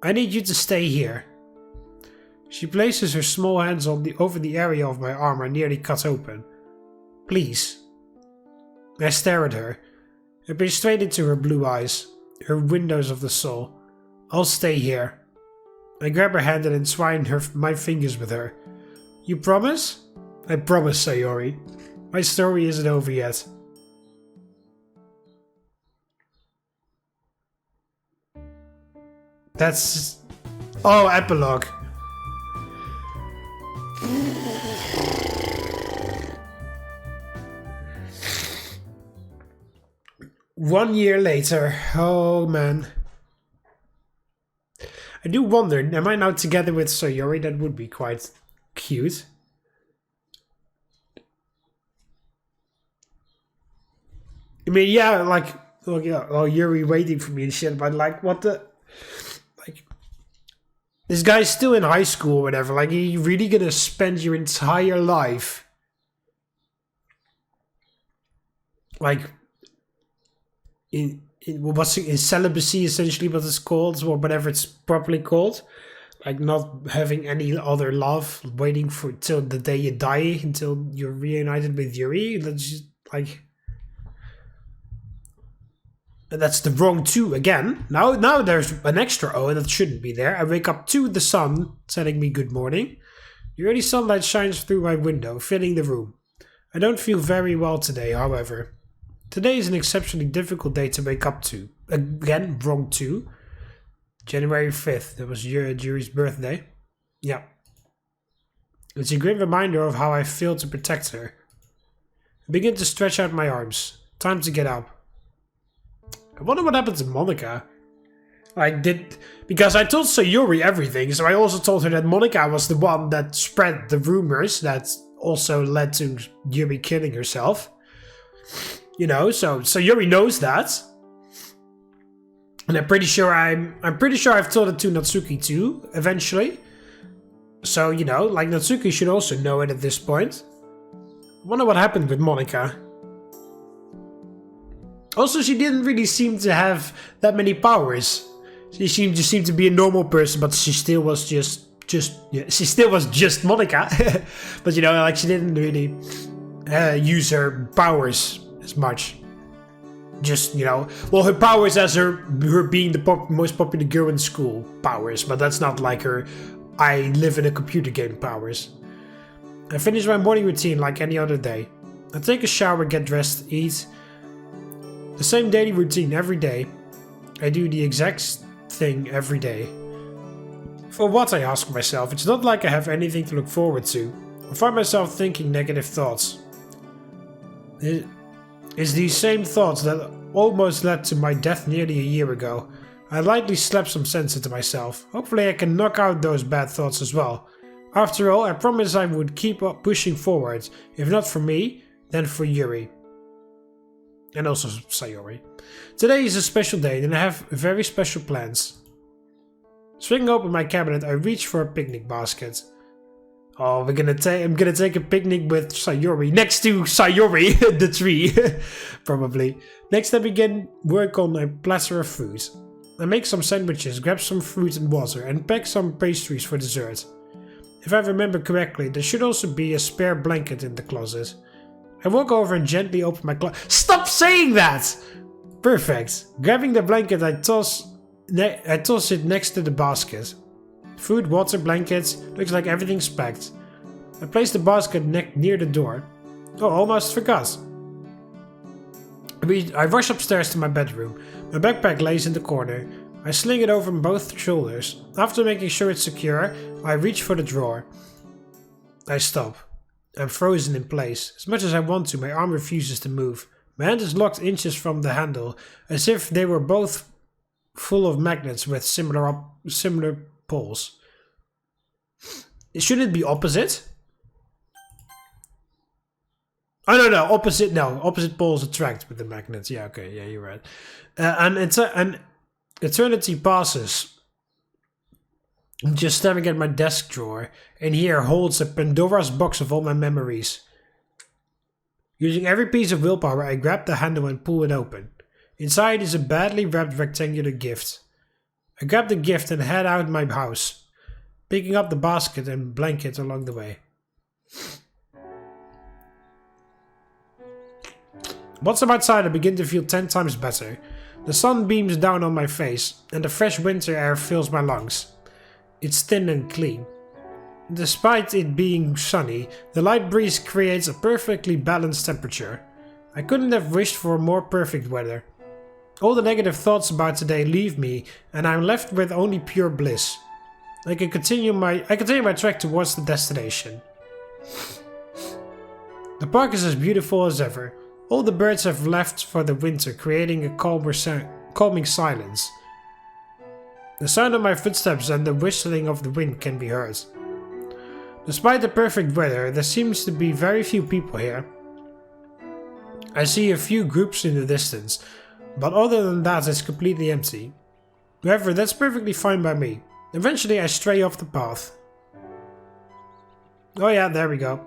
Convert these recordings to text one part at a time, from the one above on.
I need you to stay here. She places her small hands over the area of my arm I nearly cut open. Please. I stare at her. I peer straight into her blue eyes, her windows of the soul. I'll stay here. I grab her hand and entwine my fingers with her. You promise? I promise, Sayori. My story isn't over yet. That's... Oh, epilogue. One year later. Oh, man. I do wonder, am I now together with Sayori? That would be quite cute. I mean, yeah, like, oh, yeah, oh, Yuri waiting for me and shit, but like, what the... Like, this guy's still in high school or whatever. Like, are you really gonna spend your entire life... Like... In celibacy, essentially what it's called, or whatever it's properly called, like not having any other love, waiting for till the day you die until you're reunited with Yuri. That's just like, that's the wrong two again. Now there's an extra O and that shouldn't be there. I wake up to the sun telling me good morning. The early sunlight shines through my window, filling the room. I don't feel very well today, however. Today is an exceptionally difficult day to wake up to. Again, wrong two. January 5th, that was Yuri's birthday. Yeah. It's a great reminder of how I failed to protect her. I begin to stretch out my arms. Time to get up. I wonder what happened to Monica. Because I told Sayori everything, so I also told her that Monica was the one that spread the rumors that also led to Yuri killing herself. You know, so Yuri knows that, and I'm pretty sure I've told it to Natsuki too, eventually. So you know, like Natsuki should also know it at this point. I wonder what happened with Monica. Also, she didn't really seem to have that many powers. She seemed to be a normal person, but she still was just Monica. But you know, like she didn't really use her powers as much. Just, you know, well, her powers as her being the most popular girl in school powers, but that's not like her I live in a computer game powers. I finish my morning routine like any other day. I take a shower, get dressed, eat. The same daily routine every day. I do the exact thing every day. For what, I ask myself? It's not like I have anything to look forward to. I find myself thinking negative thoughts. It's these same thoughts that almost led to my death nearly a year ago. I lightly slapped some sense into myself. Hopefully I can knock out those bad thoughts as well. After all, I promised I would keep up pushing forward. If not for me, then for Yuri. And also Sayori. Today is a special day and I have very special plans. Swinging open my cabinet, I reach for a picnic basket. Oh, I'm gonna take a picnic with Sayori. Next to Sayori, the tree. Probably. Next I begin work on a platter of food. I make some sandwiches, grab some fruit and water, and pack some pastries for dessert. If I remember correctly, there should also be a spare blanket in the closet. I walk over and gently open my closet. Stop saying that! Perfect. Grabbing the blanket, I toss it next to the basket. Food, water, blankets, looks like everything's packed. I place the basket near the door. Oh, almost forgot. I rush upstairs to my bedroom. My backpack lays in the corner. I sling it over both shoulders. After making sure it's secure, I reach for the drawer. I stop. I'm frozen in place. As much as I want to, my arm refuses to move. My hand is locked inches from the handle, as if they were both full of magnets with similar poles. Should it be opposite? Oh no, opposite. No, opposite poles attract with the magnets. Yeah, okay, yeah, you're right. And an eternity passes. I'm just staring at my desk drawer, and here holds a Pandora's box of all my memories. Using every piece of willpower, I grab the handle and pull it open. Inside is a badly wrapped rectangular gift. I grab the gift and head out my house, picking up the basket and blanket along the way. Once I'm outside, I begin to feel 10 times better. The sun beams down on my face, and the fresh winter air fills my lungs. It's thin and clean. Despite it being sunny, the light breeze creates a perfectly balanced temperature. I couldn't have wished for more perfect weather. All the negative thoughts about today leave me, and I'm left with only pure bliss. I continue my trek towards the destination. The park is as beautiful as ever. All the birds have left for the winter, creating a calming silence. The sound of my footsteps and the whistling of the wind can be heard. Despite the perfect weather, there seems to be very few people here. I see a few groups in the distance, but other than that it's completely empty. However, that's perfectly fine by me. Eventually I stray off the path. Oh yeah, there we go.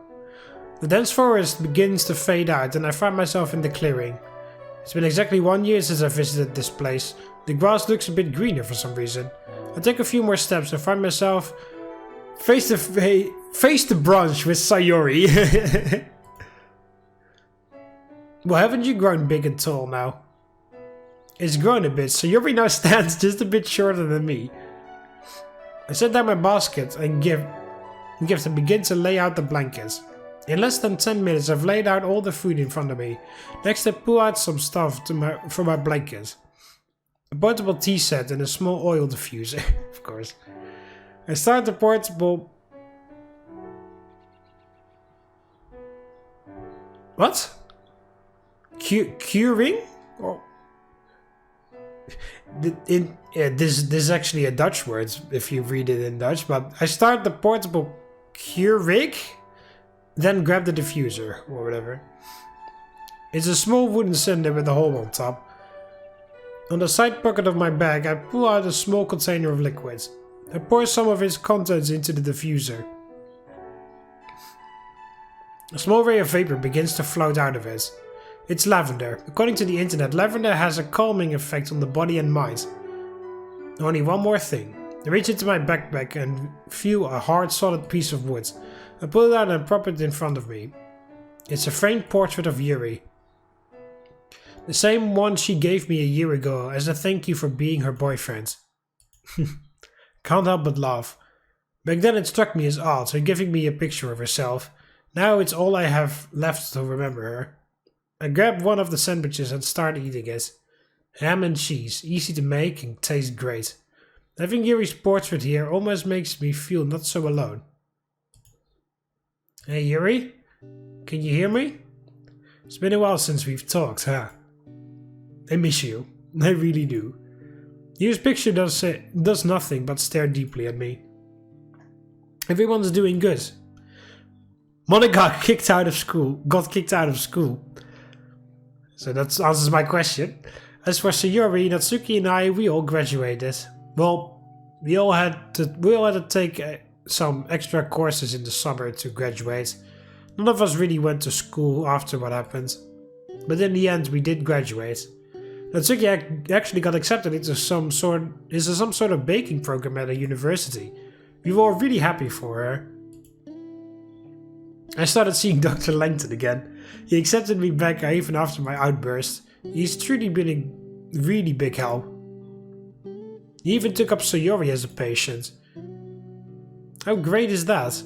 The dense forest begins to fade out and I find myself in the clearing. It's been exactly 1 year since I visited this place. The grass looks a bit greener for some reason. I take a few more steps and find myself face to brunch with Sayori. Well, haven't you grown big and tall now? It's grown a bit, Sayori now stands just a bit shorter than me. I set down my basket and gift and begin to lay out the blankets. In less than 10 minutes I've laid out all the food in front of me. Next I pull out some stuff for my blanket. A portable tea set and a small oil diffuser, of course. I start the portable... What? Curing? Or... This is actually a Dutch word if you read it in Dutch, but I start the portable Keurig, then grab the diffuser or whatever. It's a small wooden cylinder with a hole on top. On the side pocket of my bag I pull out a small container of liquids. I pour some of its contents into the diffuser. A small ray of vapor begins to float out of it. It's lavender. According to the internet, lavender has a calming effect on the body and mind. Only one more thing. I reach into my backpack and feel a hard, solid piece of wood. I pull it out and prop it in front of me. It's a framed portrait of Yuri. The same one she gave me a year ago as a thank you for being her boyfriend. Can't help but laugh. Back then it struck me as odd, her giving me a picture of herself. Now it's all I have left to remember her. I grab one of the sandwiches and start eating it. Ham and cheese, easy to make and taste great. Having Yuri's portrait here almost makes me feel not so alone. Hey Yuri? Can you hear me? It's been a while since we've talked, huh? I miss you. I really do. Yuri's picture does nothing but stare deeply at me. Everyone's doing good. Monica got kicked out of school. So that answers my question. As for Sayori, Natsuki and I, we all graduated. Well, we all had to take some extra courses in the summer to graduate. None of us really went to school after what happened. But in the end, we did graduate. Natsuki actually got accepted into some sort of baking program at a university. We were all really happy for her. I started seeing Dr. Langton again. He accepted me back even after my outburst. He's truly been a really big help. He even took up Sayori as a patient. How great is that?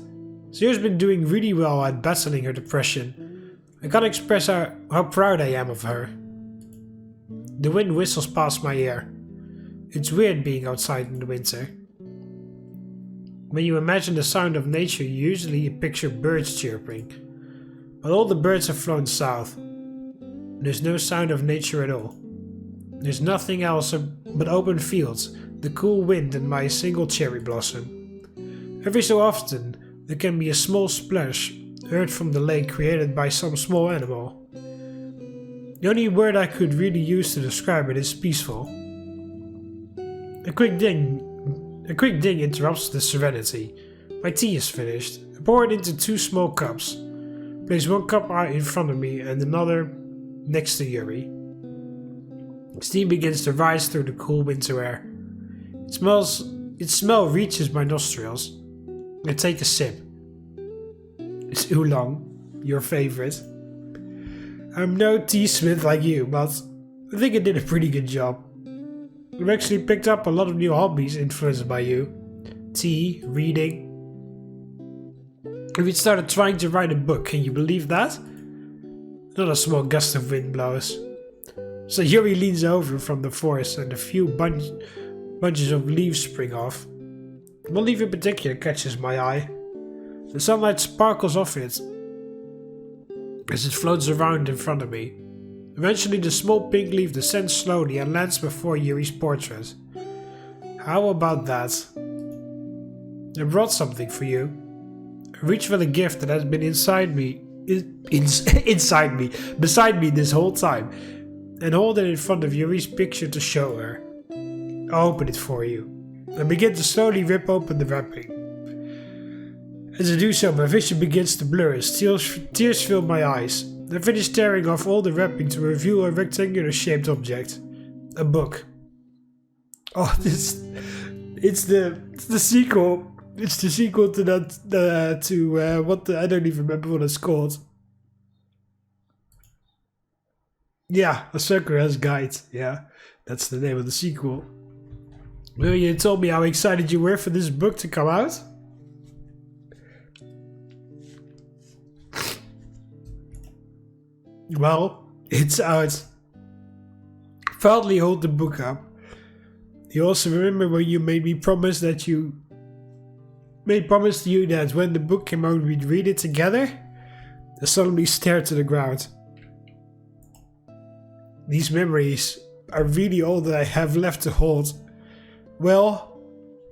Sayori's been doing really well at battling her depression. I can't express how proud I am of her. The wind whistles past my ear. It's weird being outside in the winter. When you imagine the sound of nature, you usually picture birds chirping. But all the birds have flown south. There's no sound of nature at all. There's nothing else but open fields, the cool wind and my single cherry blossom. Every so often, there can be a small splash heard from the lake created by some small animal. The only word I could really use to describe it is peaceful. A quick ding interrupts the serenity. My tea is finished. I pour it into 2 small cups. Place 1 cup out in front of me and another next to Yuri. Steam begins to rise through the cool winter air. Its smell reaches my nostrils. I take a sip. It's oolong, your favorite. I'm no tea smith like you, but I think I did a pretty good job. I've actually picked up a lot of new hobbies influenced by you. Tea, reading. We started trying to write a book, can you believe that? Not a small gust of wind blows. So Yuri leans over from the forest and a few bunches of leaves spring off. One leaf in particular catches my eye. The sunlight sparkles off it as it floats around in front of me. Eventually the small pink leaf descends slowly and lands before Yuri's portrait. How about that? I brought something for you. I reach for the gift that has been beside me this whole time, and hold it in front of Yuri's picture to show her. I open it for you. I begin to slowly rip open the wrapping. As I do so, my vision begins to blur as tears fill my eyes. I finish tearing off all the wrapping to reveal a rectangular shaped object. A book. Oh, it's the sequel. It's the sequel to that, I don't even remember what it's called. Yeah, A Sakura's Guide. Yeah, that's the name of the sequel. Well, you told me how excited you were for this book to come out. Well, it's out. Proudly hold the book up. You also remember when you made me promise that promise to you that when the book came out we'd read it together? I suddenly stared to the ground. These memories are really all that I have left to hold. Well,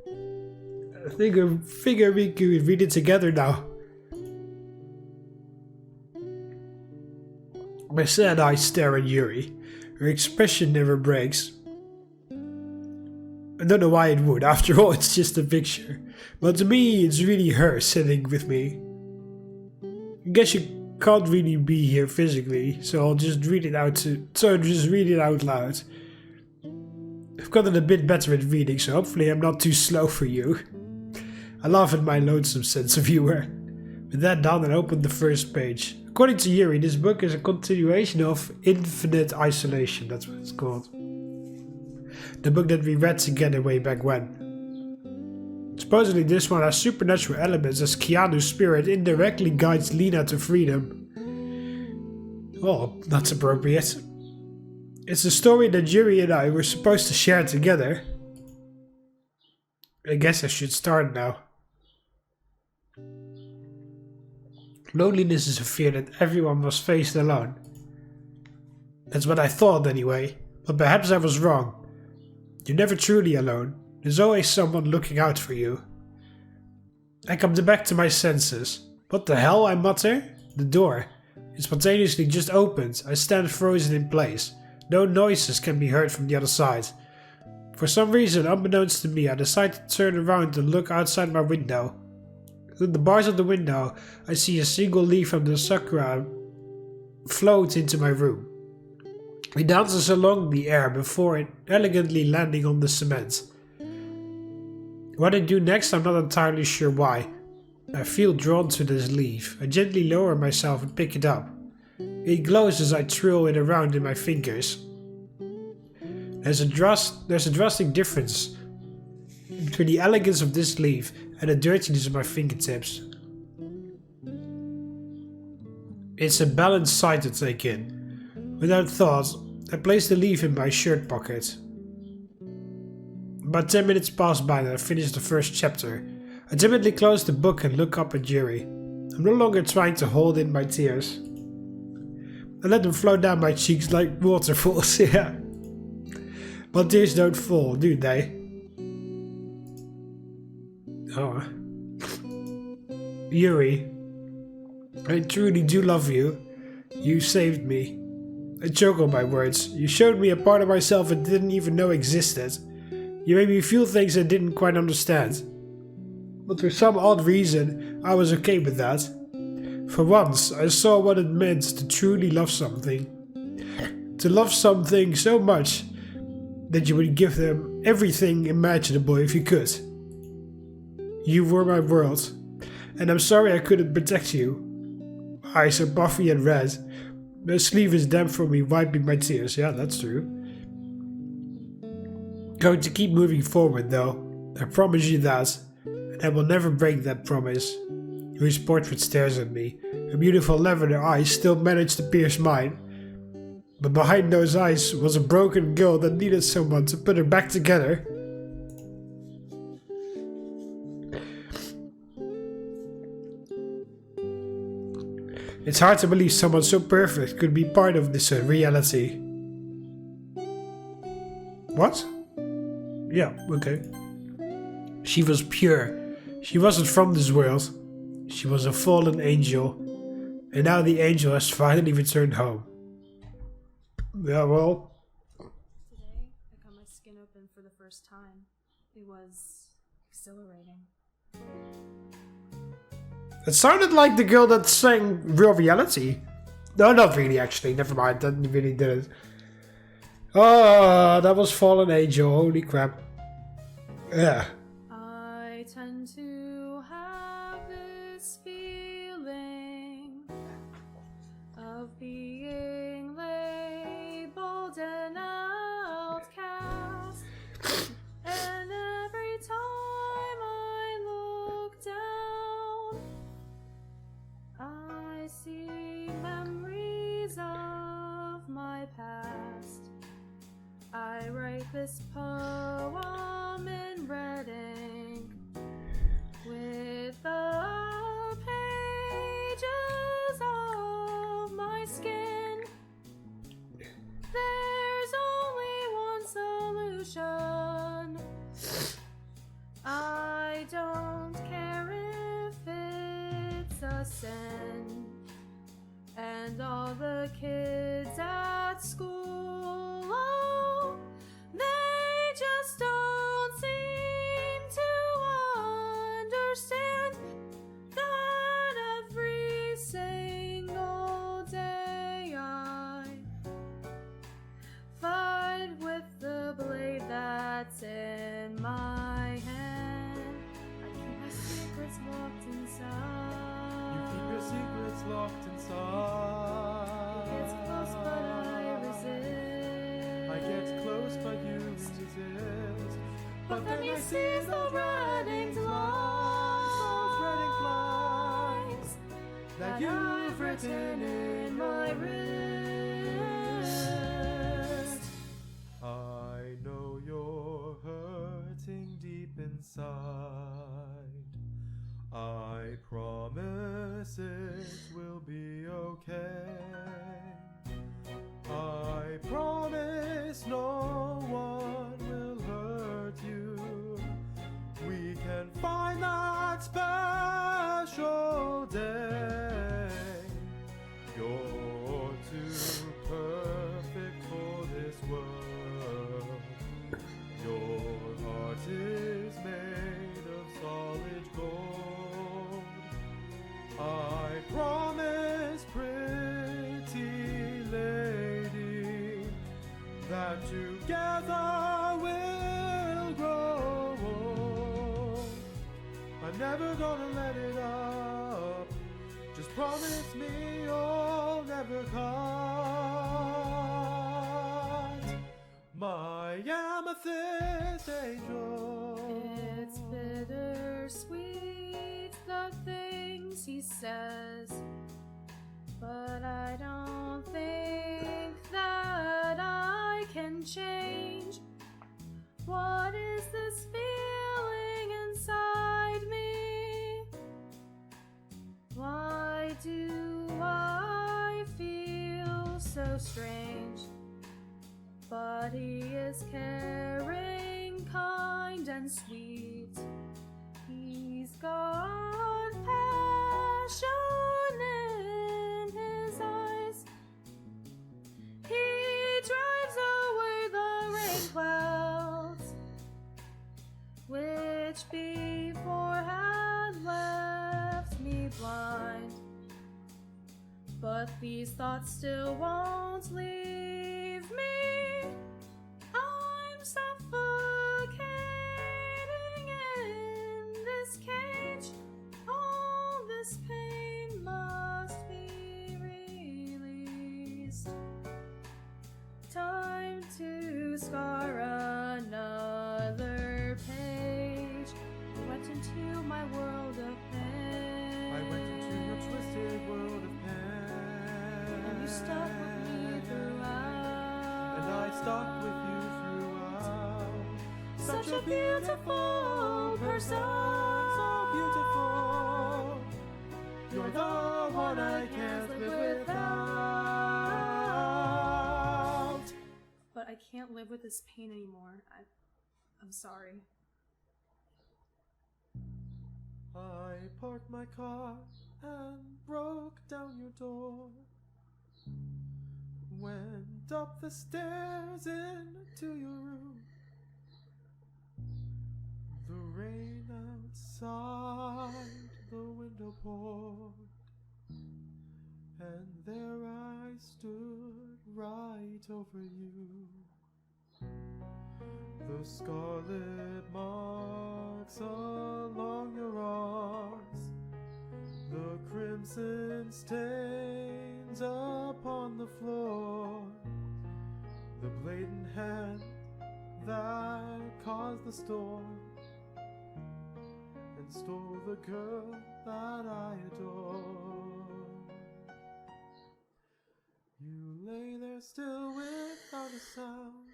I figure we could read it together now. My sad eyes stare at Yuri. Her expression never breaks. I don't know why it would, after all it's just a picture. But to me it's really her sitting with me. I guess you can't really be here physically, so I'll just read it out loud. I've gotten a bit better at reading, so hopefully I'm not too slow for you. I laugh at my lonesome sense of humor. With that done, I opened the first page. According to Yuri, this book is a continuation of Infinite Isolation, that's what it's called. The book that we read together way back when. Supposedly this one has supernatural elements as Keanu's spirit indirectly guides Lena to freedom. Oh, that's appropriate. It's a story that Yuri and I were supposed to share together. I guess I should start now. Loneliness is a fear that everyone must face alone. That's what I thought anyway, but perhaps I was wrong. You're never truly alone. There's always someone looking out for you. I come back to my senses. What the hell, I mutter? The door. It spontaneously just opens. I stand frozen in place. No noises can be heard from the other side. For some reason, unbeknownst to me, I decide to turn around and look outside my window. Through the bars of the window, I see a single leaf from the sakura float into my room. It dances along the air before elegantly landing on the cement. What I do next, I'm not entirely sure why. I feel drawn to this leaf. I gently lower myself and pick it up. It glows as I twirl it around in my fingers. There's a drastic difference between the elegance of this leaf and the dirtiness of my fingertips. It's a balanced sight to take in. Without thought, I place the leaf in my shirt pocket. About 10 minutes pass by and I finish the first chapter. I timidly close the book and look up at Yuri. I'm no longer trying to hold in my tears. I let them flow down my cheeks like waterfalls, yeah. But tears don't fall, do they? Oh. Yuri, I truly do love you. You saved me. I choke on my words. You showed me a part of myself I didn't even know existed. You made me feel things I didn't quite understand. But for some odd reason, I was okay with that. For once, I saw what it meant to truly love something. To love something so much that you would give them everything imaginable if you could. You were my world, and I'm sorry I couldn't protect you. Eyes are puffy and red. My sleeve is damp from me wiping my tears. Yeah, that's true. Going to keep moving forward though. I promise you that. And I will never break that promise. Yuri's portrait stares at me. Her beautiful lavender eyes still manage to pierce mine. But behind those eyes was a broken girl that needed someone to put her back together. It's hard to believe someone so perfect could be part of this reality. What? Yeah, okay. She was pure. She wasn't from this world. She was a fallen angel. And now the angel has finally returned home. Yeah, well. Today, I cut my skin open for the first time. It was exhilarating. It sounded like the girl that sang Real Reality. No, not really, actually. Never mind, that really didn't. Oh, that was Fallen Angel. Holy crap. Yeah. I tend to have this feeling of being labeled an outcast. And every time I look down, I see memories of my past. I write this poem in red ink with the pages of my skin. There's only one solution. I don't care if it's a sin. And all the kids at school, oh, they just don't seem to understand that every single day I fight with the blade that's in my hand. I keep my secrets locked inside. You keep your secrets locked inside. It's close but I resist. I get close but you resist. But then he sees those red inked lines That you've written in my wrist. I know you're hurting deep inside. I promise it will be okay. I promise no one will hurt you. We can find that special day. You're too perfect for this world. Your heart is made of solid gold. I promise, pretty lady, that together we'll grow old. I'm never gonna let it up. Just promise me you'll never cut my amethyst angel. It's bittersweet, the things he says, but I don't think that I can change. What is this feeling inside me? Why do I feel so strange? But he is caring, kind, and sweet. He's got passion in his eyes. He drives away the rain clouds, which before had left me blind. But these thoughts still won't leave me. I'm this pain must be released. Time to scar another page. You went into my world of pain. I went into your twisted world of pain. And you stuck with me throughout. And I stuck with you throughout. Such a beautiful person. So beautiful. You're the one I can't live without. But I can't live with this pain anymore. I'm sorry. I parked my car and broke down your door. Went up the stairs into your room. The rain outside the window poured, and there I stood right over you. The scarlet marks along your arms, the crimson stains upon the floor, the blatant hand that caused the storm and stole the girl that I adore. You lay there still without a sound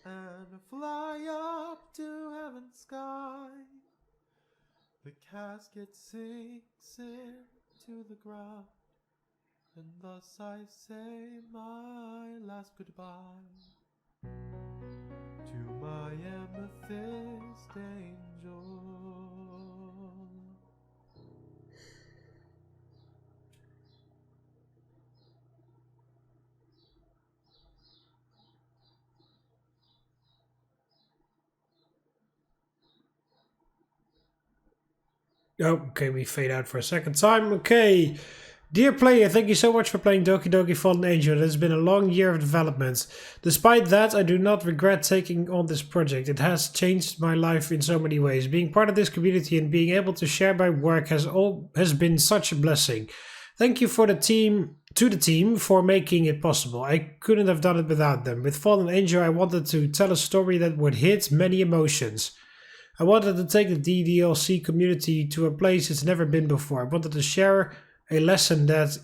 and fly up to heaven's sky. The casket sinks into the ground, and thus I say my last goodbye to my amethyst angel. Oh, okay, we fade out for a second time. Okay. Dear player, thank you so much for playing Doki Doki Fallen Angel. It has been a long year of development. Despite that, I do not regret taking on this project. It has changed my life in so many ways. Being part of this community and being able to share my work has been such a blessing. Thank you to the team for making it possible. I couldn't have done it without them. With Fallen Angel, I wanted to tell a story that would hit many emotions. I wanted to take the DDLC community to a place it's never been before. I wanted to share a lesson that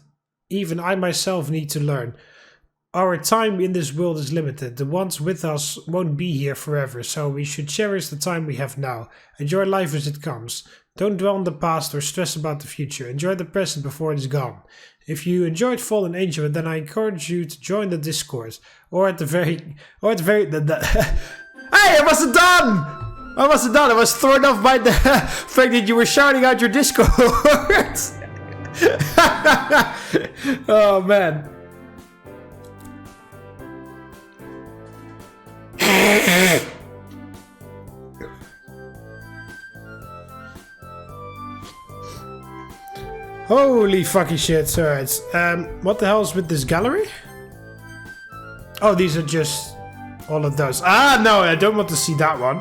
even I myself need to learn. Our time in this world is limited. The ones with us won't be here forever, so we should cherish the time we have now. Enjoy life as it comes. Don't dwell on the past or stress about the future. Enjoy the present before it is gone. If you enjoyed Fallen Angel, then I encourage you to join the Discord. Or at the very... Hey, I wasn't done! I was thrown off by the fact that you were shouting out your Discord. Oh man. Holy fucking shit, alright. What the hell is with this gallery? Oh, these are just all of those. Ah, no, I don't want to see that one.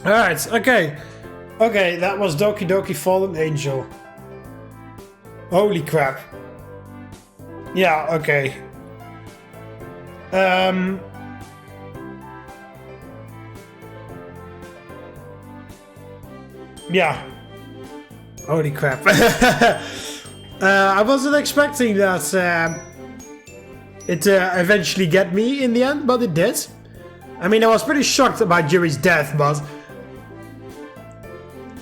Alright, okay. Okay, that was Doki Doki Fallen Angel. Holy crap. Yeah, okay. Yeah. Holy crap. I wasn't expecting that it eventually get me in the end, but it did. I mean, I was pretty shocked about Yuri's death, but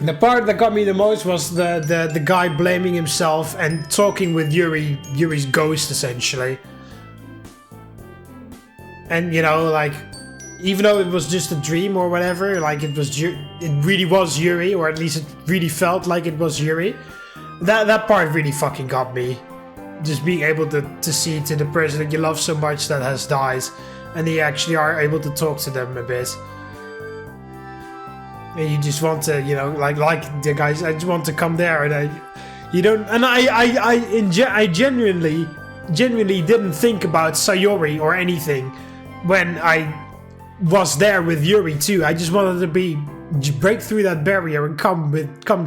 the part that got me the most was the guy blaming himself and talking with Yuri's ghost, essentially. And, you know, like, even though it was just a dream or whatever, like, it really was Yuri, or at least it really felt like it was Yuri. That part really fucking got me. Just being able to see to the person that you love so much that has died, and you actually are able to talk to them a bit. And you just want to, you know, like the guys, I just want to come there, and I genuinely didn't think about Sayori or anything when I was there with Yuri too. I just wanted to be break through that barrier and come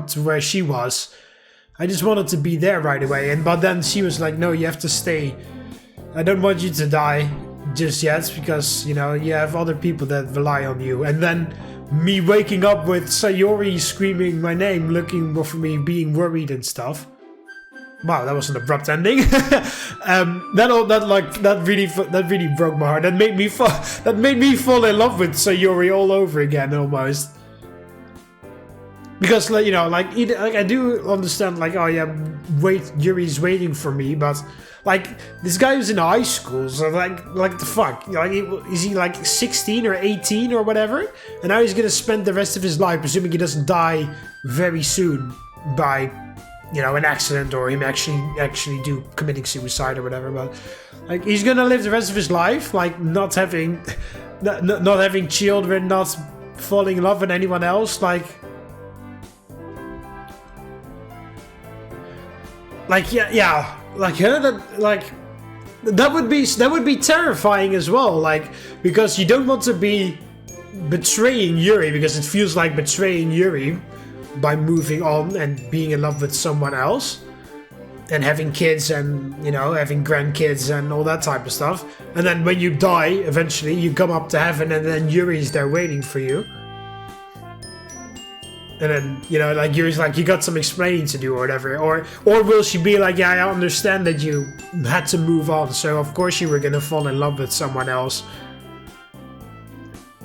to where she was. I just wanted to be there right away. But then she was like, no, you have to stay. I don't want you to die just yet because, you know, you have other people that rely on you. And then me waking up with Sayori screaming my name, looking for me, being worried and stuff. Wow, that was an abrupt ending. that really broke my heart. That made me fall in love with Sayori all over again, almost. Because, like, you know, like I do understand, like, oh yeah, Yuri's waiting for me, but like this guy was in high school, so like the fuck, like, is he like 16 or 18 or whatever? And now he's gonna spend the rest of his life, presuming he doesn't die very soon by, you know, an accident or him actually committing suicide or whatever. But like he's gonna live the rest of his life like not having children, not falling in love with anyone else, like that would be terrifying as well, like, because you don't want to be betraying Yuri, because it feels like betraying Yuri by moving on and being in love with someone else and having kids and, you know, having grandkids and all that type of stuff. And then when you die, eventually you come up to heaven and then Yuri's there waiting for you. And then, you know, like, Yuri's like, you got some explaining to do or whatever. Or will she be like, yeah, I understand that you had to move on, so of course you were gonna fall in love with someone else.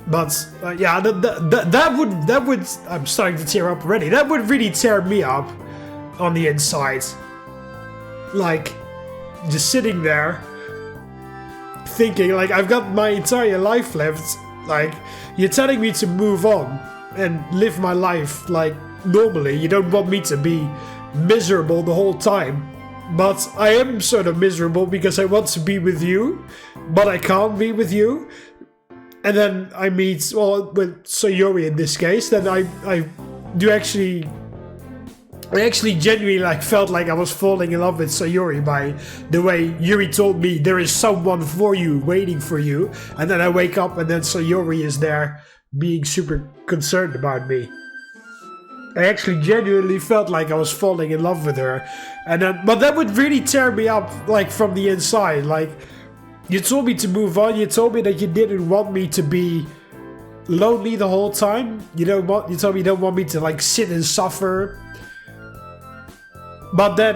But, yeah, that would, I'm starting to tear up already. That would really tear me up on the inside. Like, just sitting there, thinking, like, I've got my entire life left. Like, you're telling me to move on and live my life like normally. You don't want me to be miserable the whole time. But I am sort of miserable because I want to be with you, but I can't be with you. And then I meet, well, with Sayori in this case, then I actually genuinely like felt like I was falling in love with Sayori by the way Yuri told me there is someone for you, waiting for you. And then I wake up and then Sayori is there being super concerned about me. I actually genuinely felt like I was falling in love with her. And then, but that would really tear me up, like, from the inside. Like, you told me to move on, you told me that you didn't want me to be lonely the whole time. You told me you don't want me to, like, sit and suffer. But then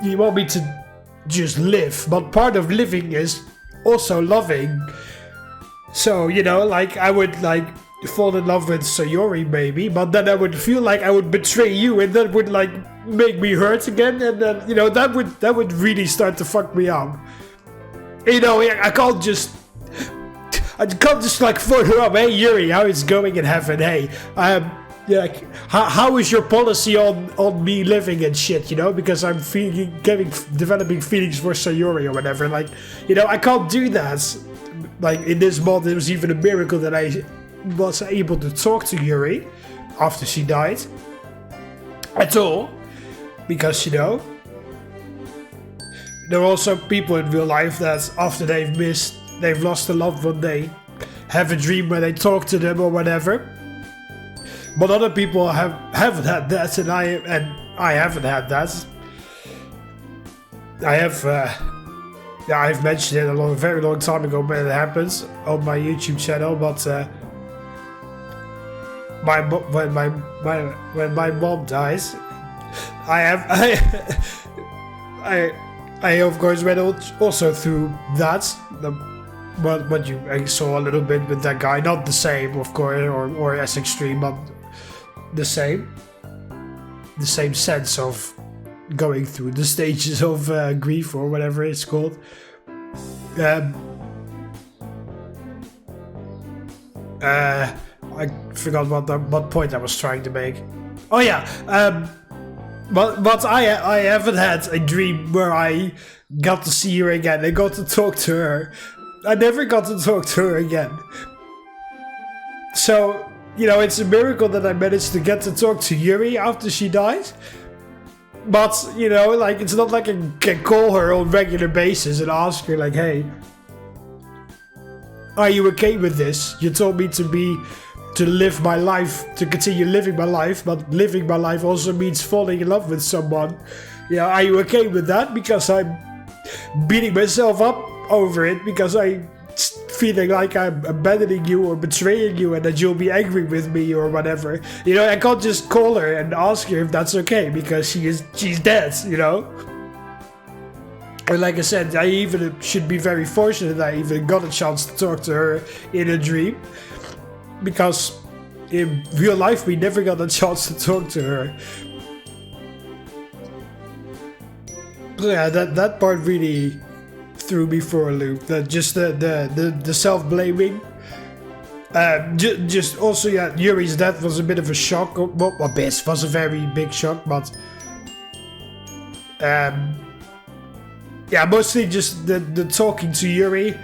you want me to just live. But part of living is also loving. So, you know, like, I would, like, fall in love with Sayori maybe, but then I would feel like I would betray you, and that would, like, make me hurt again, and then, you know, that would really start to fuck me up. You know, I can't just like phone her up. Hey Yuri, how is it going in heaven? Hey, like, how is your policy on me living and shit? You know, because I'm developing feelings for Sayori or whatever. Like, you know, I can't do that. Like, in this mod, it was even a miracle that I was able to talk to Yuri after she died at all, because, you know, there are also people in real life that after they've lost a loved one, they have a dream where they talk to them or whatever. But other people haven't had that, and I haven't had that. I've mentioned it a very long time ago when it happens on my YouTube channel, but when my mom dies, I of course went also through that. I saw a little bit with that guy, not the same, of course, or as extreme, but the same sense of going through the stages of grief or whatever it's called. I forgot what point I was trying to make. Oh yeah, but I haven't had a dream where I got to see her again. I got to talk to her. I never got to talk to her again. So, you know, it's a miracle that I managed to get to talk to Yuri after she died. But, you know, like, it's not like I can call her on a regular basis and ask her, like, hey, are you okay with this? You told me to to live my life, to continue living my life, but living my life also means falling in love with someone. Yeah, are you okay with that? Because I'm beating myself up over it because I'm feeling like I'm abandoning you or betraying you and that you'll be angry with me or whatever. You know, I can't just call her and ask her if that's okay because she's dead, you know? And like I said, I even should be very fortunate that I even got a chance to talk to her in a dream. Because in real life, we never got a chance to talk to her. So yeah, that part really threw me for a loop. That just the self-blaming. Just also, yeah, Yuri's death was a bit of a shock. Well, a bit was a very big shock, but yeah, mostly just the talking to Yuri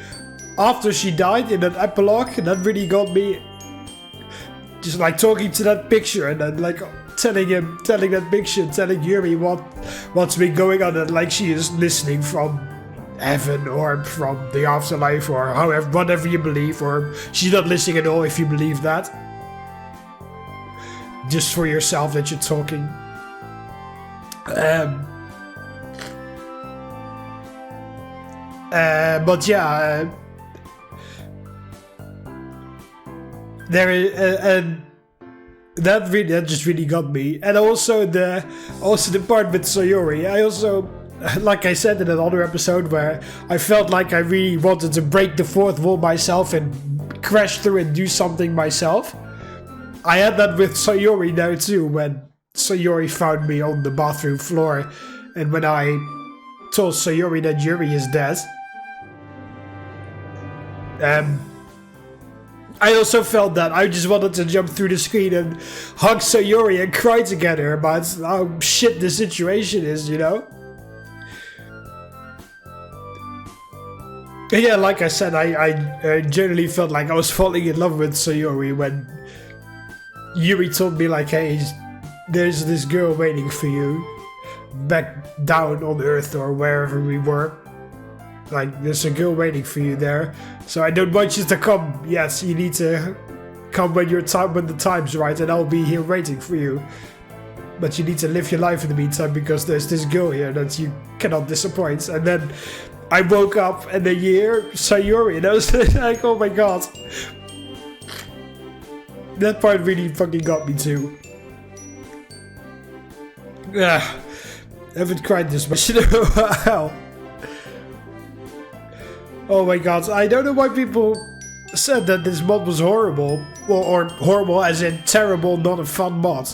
after she died in that epilogue. That really got me. Just like talking to that picture and then like telling that picture, telling Yuri what's been going on, and like she is listening from heaven or from the afterlife or however, whatever you believe, or she's not listening at all if you believe that. Just for yourself that you're talking. But yeah, there is, and that just really got me. And also the part with Sayori. I also, like I said in another episode, where I felt like I really wanted to break the fourth wall myself and crash through and do something myself. I had that with Sayori now too, when Sayori found me on the bathroom floor, and when I told Sayori that Yuri is dead. I also felt that I just wanted to jump through the screen and hug Sayori and cry together about how shit the situation is, you know? And yeah, like I said, I generally felt like I was falling in love with Sayori when Yuri told me like, hey, there's this girl waiting for you back down on Earth or wherever we were. Like, there's a girl waiting for you there, so I don't want you to come. Yes, you need to come when the time's right, and I'll be here waiting for you. But you need to live your life in the meantime because there's this girl here that you cannot disappoint. And then I woke up and a year Sayori, and I was like, oh my god. That part really fucking got me too. I haven't cried this much in a while. Oh my god, I don't know why people said that this mod was horrible. Well, or horrible as in terrible, not a fun mod.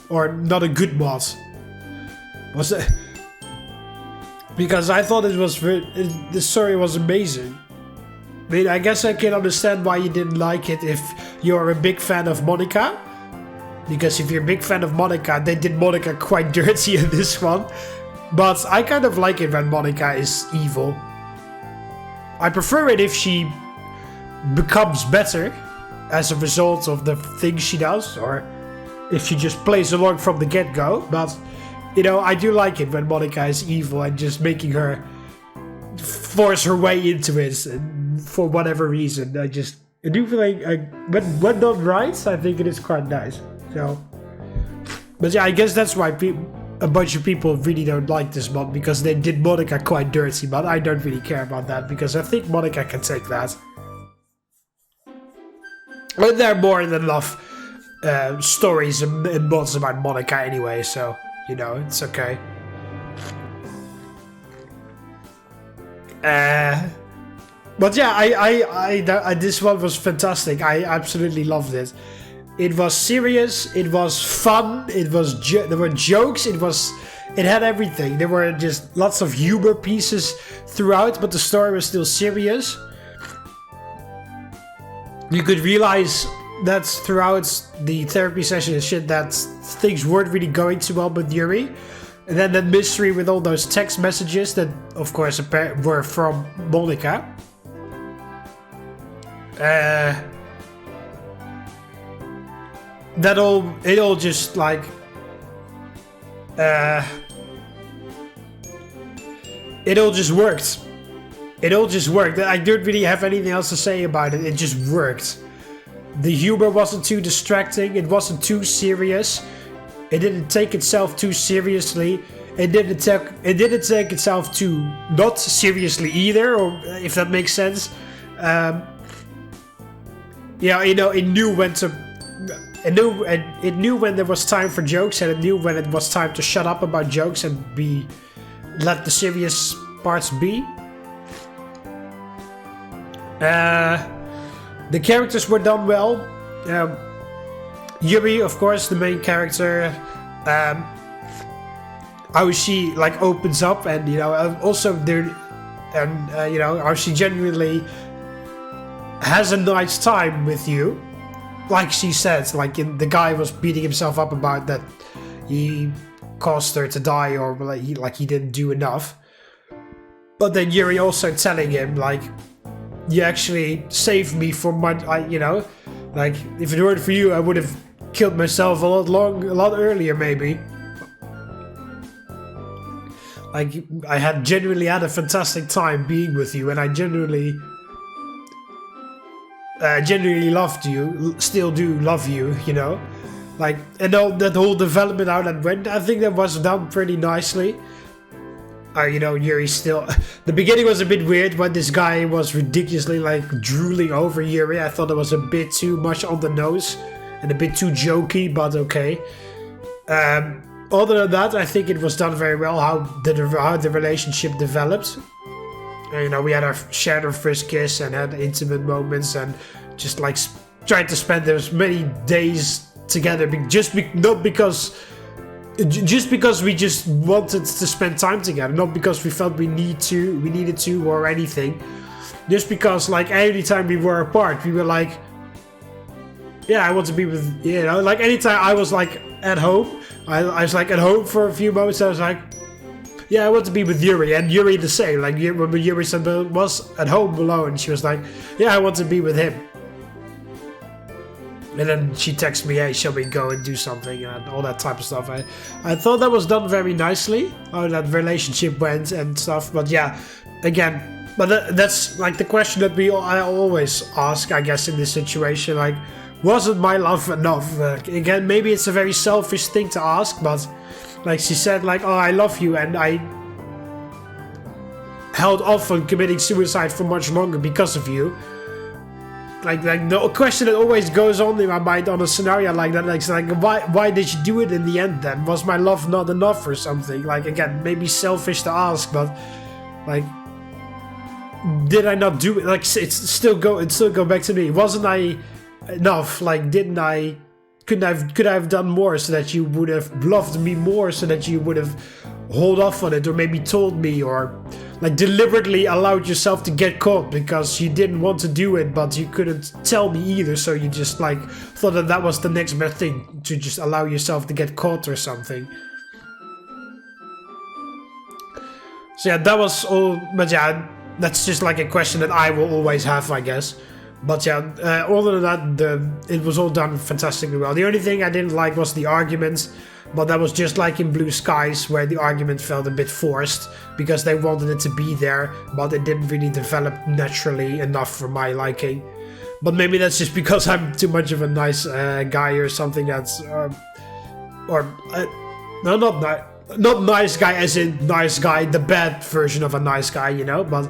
Or not a good mod. Was it? Because I thought the story was amazing. I mean, I guess I can understand why you didn't like it if you're a big fan of Monica. Because if you're a big fan of Monica, they did Monica quite dirty in this one. But I kind of like it when Monica is evil. I prefer it if she becomes better as a result of the things she does, or if she just plays along from the get-go. But, you know, I do like it when Monica is evil and just making her force her way into it for whatever reason. I do feel like when done right, I think it is quite nice. So, but yeah, I guess that's why a bunch of people really don't like this mod, because they did Monica quite dirty, but I don't really care about that because I think Monica can take that. But there are more than enough stories and mods about Monica anyway, so, you know, it's okay. But yeah, I this one was fantastic. I absolutely loved it. It was serious, it was fun, there were jokes, it had everything. There were just lots of humor pieces throughout, but the story was still serious. You could realize that throughout the therapy session and shit that things weren't really going too well with Yuri. And then that mystery with all those text messages that, of course, were from Monica. It all just like it all just worked. It all just worked. I don't really have anything else to say about it. It just worked. the humor wasn't too distracting, it wasn't too serious, it didn't take itself too seriously, it didn't take itself too not seriously either, or if that makes sense. Yeah, you know, it knew when there was time for jokes, and it knew when it was time to shut up about jokes and let the serious parts be. The characters were done well. Yuri, of course, the main character, how she like opens up, and you know, also there, and you know, how she genuinely has a nice time with you. Like she said, like the guy was beating himself up about that he caused her to die, or like he didn't do enough. But then Yuri also telling him like, you actually saved me from you know, like if it weren't for you, I would have killed myself a lot earlier maybe. Like I had genuinely had a fantastic time being with you, and I genuinely loved you, still do love you, you know, like, and all that whole development how that went, I think that was done pretty nicely. You know, Yuri still, the beginning was a bit weird when this guy was ridiculously like drooling over Yuri. I thought it was a bit too much on the nose and a bit too jokey, but okay. Other than that, I think it was done very well how the relationship developed. You know, we had shared our first kiss and had intimate moments, and just like tried to spend as many days together, not because we just wanted to spend time together, not because we felt we needed to or anything. Just because like every time we were apart, we were like, yeah, I want to be with, you know, like anytime I was like at home, I was like at home for a few moments, I was like, yeah, I want to be with Yuri, and Yuri the same. Like when Yuri was at home alone, she was like, yeah, I want to be with him. And then she texted me, hey, shall we go and do something, and all that type of stuff. I thought that was done very nicely, how that relationship went and stuff. But yeah, again, but that's like the question that I always ask, I guess, in this situation, like, wasn't my love enough? Again, maybe it's a very selfish thing to ask, but like she said, like, oh, I love you, and I held off on committing suicide for much longer because of you. Like the question that always goes on in my mind on a scenario like that, like why did you do it in the end then? Was my love not enough or something? Like, again, maybe selfish to ask, but like, did I not do it? Like, it still go back to me. Wasn't I enough? Like, could I have done more so that you would have loved me more, so that you would have hold off on it, or maybe told me, or like deliberately allowed yourself to get caught because you didn't want to do it, but you couldn't tell me either, so you just like thought that was the next best thing, to just allow yourself to get caught or something. So yeah, that was all, but yeah, that's just like a question that I will always have, I guess. But yeah, other than that, it was all done fantastically well. The only thing I didn't like was the arguments, but that was just like in Blue Skies, where the argument felt a bit forced, because they wanted it to be there, but it didn't really develop naturally enough for my liking. But maybe that's just because I'm too much of a nice guy or something. That's not nice guy as in nice guy, the bad version of a nice guy, you know. But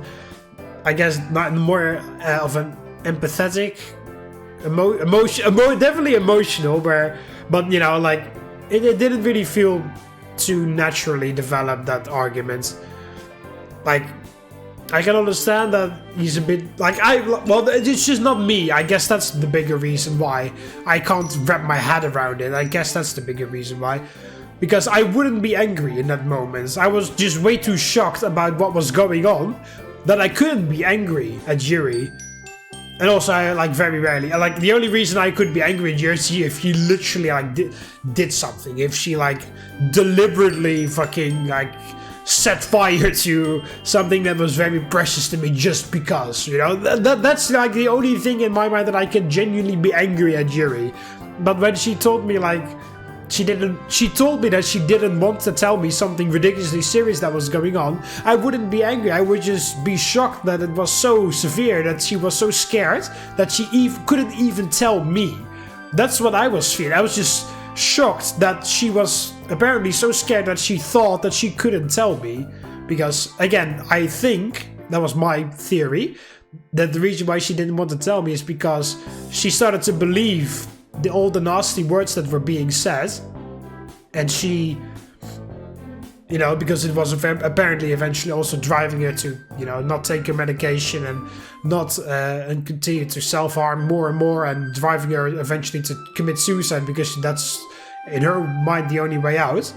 I guess not more of an empathetic, definitely emotional, but you know, like it didn't really feel too naturally developed, that argument. Like, I can understand that he's a bit like well, it's just not me. I guess that's the bigger reason why I can't wrap my head around it. I guess that's the bigger reason why, because I wouldn't be angry in that moment. I was just way too shocked about what was going on that I couldn't be angry at Yuri. And also, I like very rarely, like the only reason I could be angry at Yuri is if he literally like did something, if she like deliberately fucking like set fire to something that was very precious to me just because, you know, that's like the only thing in my mind that I can genuinely be angry at Yuri. But when she told me like, she told me that she didn't want to tell me something ridiculously serious that was going on, I wouldn't be angry. I would just be shocked that it was so severe, that she was so scared that she couldn't even tell me. That's what I was feeling. I was just shocked that she was apparently so scared that she thought that she couldn't tell me. Because, again, I think, that was my theory, that the reason why she didn't want to tell me is because she started to believe all the nasty words that were being said. And she, you know, because it was apparently eventually also driving her to, you know, not take her medication and not and continue to self-harm more and more, and driving her eventually to commit suicide because that's, in her mind, the only way out.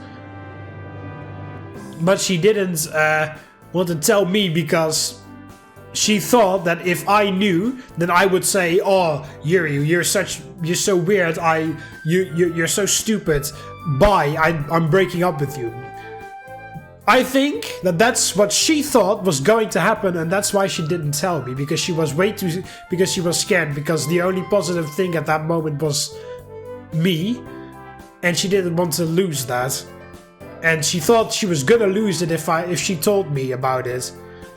But she didn't want to tell me because she thought that if I knew, then I would say, "Oh, Yuri, you're so weird. You're so stupid. Bye. I'm breaking up with you." I think that that's what she thought was going to happen, and that's why she didn't tell me, because she was because she was scared, because the only positive thing at that moment was me, and she didn't want to lose that. And she thought she was gonna lose it if she told me about it,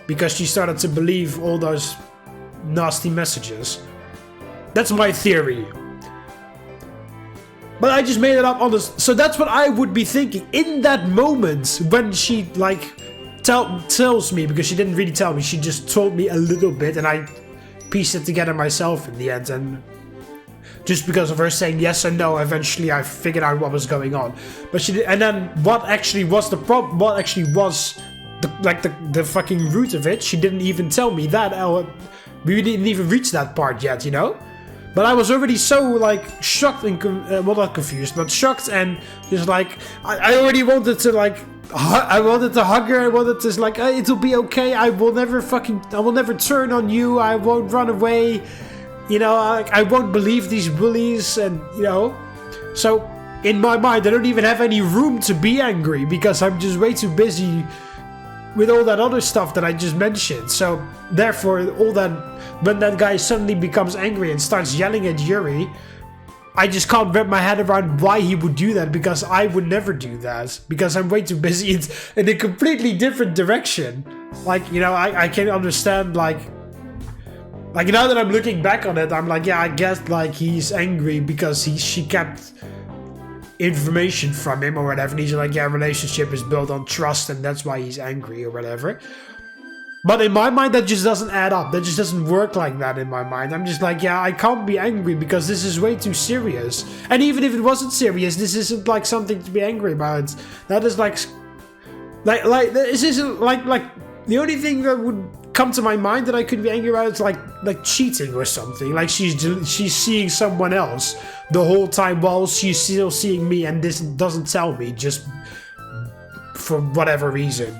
because she started to believe all those nasty messages. That's my theory. But I just made it up on this. So that's what I would be thinking in that moment when she like tells me, because she didn't really tell me. She just told me a little bit, and I pieced it together myself in the end. And just because of her saying yes and no, eventually I figured out what was going on. But she did, and then what actually was the problem? What actually was the fucking root of it? She didn't even tell me that. We didn't even reach that part yet, you know. But I was already so like shocked and well, not confused, but shocked, and just like I already wanted to like I wanted to hug her. I wanted to like, it'll be okay. I will never turn on you. I won't run away. You know, I won't believe these bullies, and you know. So in my mind, I don't even have any room to be angry because I'm just way too busy with all that other stuff that I just mentioned. So therefore, when that guy suddenly becomes angry and starts yelling at Yuri, I just can't wrap my head around why he would do that, because I would never do that, because I'm way too busy in a completely different direction. Like, you know, I can understand, like now that I'm looking back on it, I'm like, yeah, I guess like he's angry because she kept information from him or whatever, and he's like, yeah, relationship is built on trust, and that's why he's angry or whatever. But in my mind, that just doesn't add up. That just doesn't work like that in my mind. I'm just like, yeah, I can't be angry because this is way too serious. And even if it wasn't serious, this isn't like something to be angry about. That is like this isn't like the only thing that would come to my mind that I could be angry about is like cheating or something. Like she's seeing someone else the whole time while she's still seeing me, and this doesn't tell me just for whatever reason.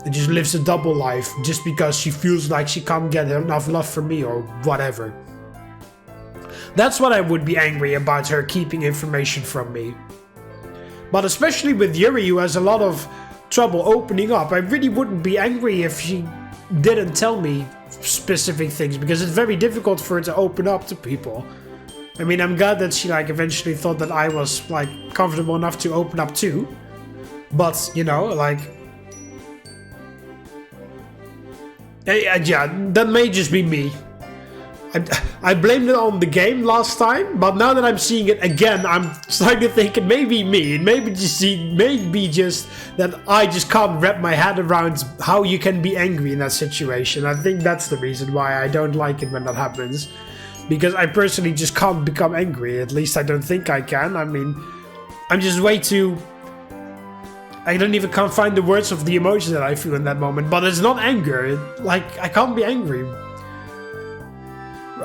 It just lives a double life just because she feels like she can't get enough love from me or whatever. That's what I would be angry about, her keeping information from me. But especially with Yuri, who has a lot of trouble opening up, I really wouldn't be angry if she didn't tell me specific things, because it's very difficult for her to open up to people. I mean, I'm glad that she like eventually thought that I was like comfortable enough to open up too. But, you know, like, yeah, that may just be me. I blamed it on the game last time, but now that I'm seeing it again, I'm starting to think it may be me. It may be just that I just can't wrap my head around how you can be angry in that situation. I think that's the reason why I don't like it when that happens. Because I personally just can't become angry. At least I don't think I can. I mean, I'm just way too... I can't find the words of the emotion that I feel in that moment. But it's not anger. Like, I can't be angry.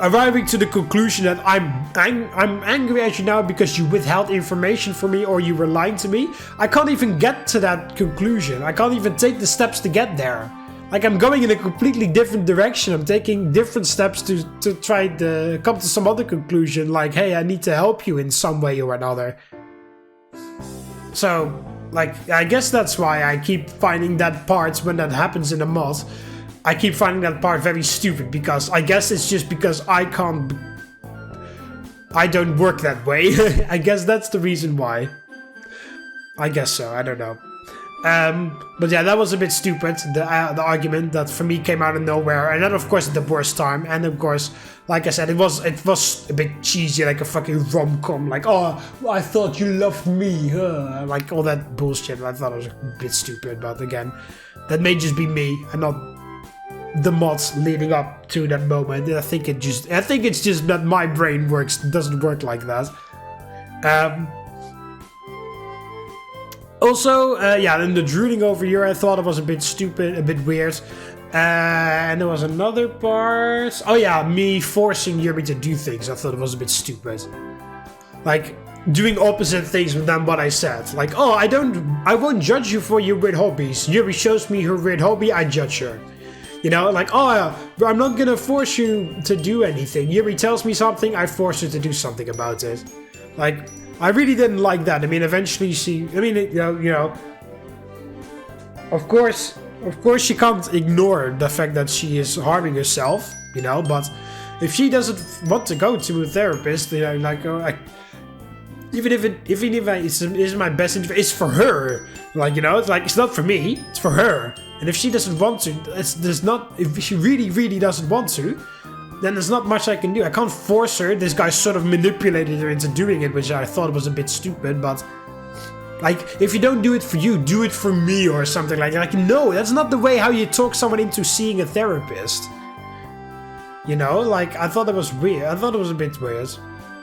Arriving to the conclusion that I'm angry at you now because you withheld information from me or you were lying to me. I can't even get to that conclusion. I can't even take the steps to get there. Like, I'm going in a completely different direction. I'm taking different steps to try to come to some other conclusion. Like, hey, I need to help you in some way or another. So... like, I guess that's why I keep finding that part when that happens in the mod. I keep finding that part very stupid, because I guess it's just because I don't work that way. I guess that's the reason why. I guess so, I don't know. But yeah, that was a bit stupid, the argument that for me came out of nowhere, and then of course at the worst time, and of course, like I said, it was a bit cheesy, like a fucking rom-com, like, oh, I thought you loved me, huh? Like all that bullshit. I thought it was a bit stupid, but again, that may just be me, and not the mods leading up to that moment. I think it's just that my brain doesn't work like that. Also, yeah, and the drooling over here, I thought it was a bit stupid, a bit weird. And there was another part. Oh yeah, me forcing Yuri to do things. I thought it was a bit stupid. Like, doing opposite things than what I said. Like, oh, I won't judge you for your weird hobbies. Yuri shows me her weird hobby, I judge her. You know, like, oh, I'm not gonna force you to do anything. Yuri tells me something, I force her to do something about it. Like, I really didn't like that. I mean, eventually you know, of course she can't ignore the fact that she is harming herself, you know, but if she doesn't want to go to a therapist, you know, like, even if it's my best interest, it's for her. Like, you know, it's like, it's not for me, it's for her. And if she doesn't want to, if she really doesn't want to, then there's not much I can do. I can't force her. This guy sort of manipulated her into doing it, which I thought was a bit stupid, but like, if you don't do it for you, do it for me or something like that. Like, no, that's not the way how you talk someone into seeing a therapist. You know, like, I thought it was weird. I thought it was a bit weird.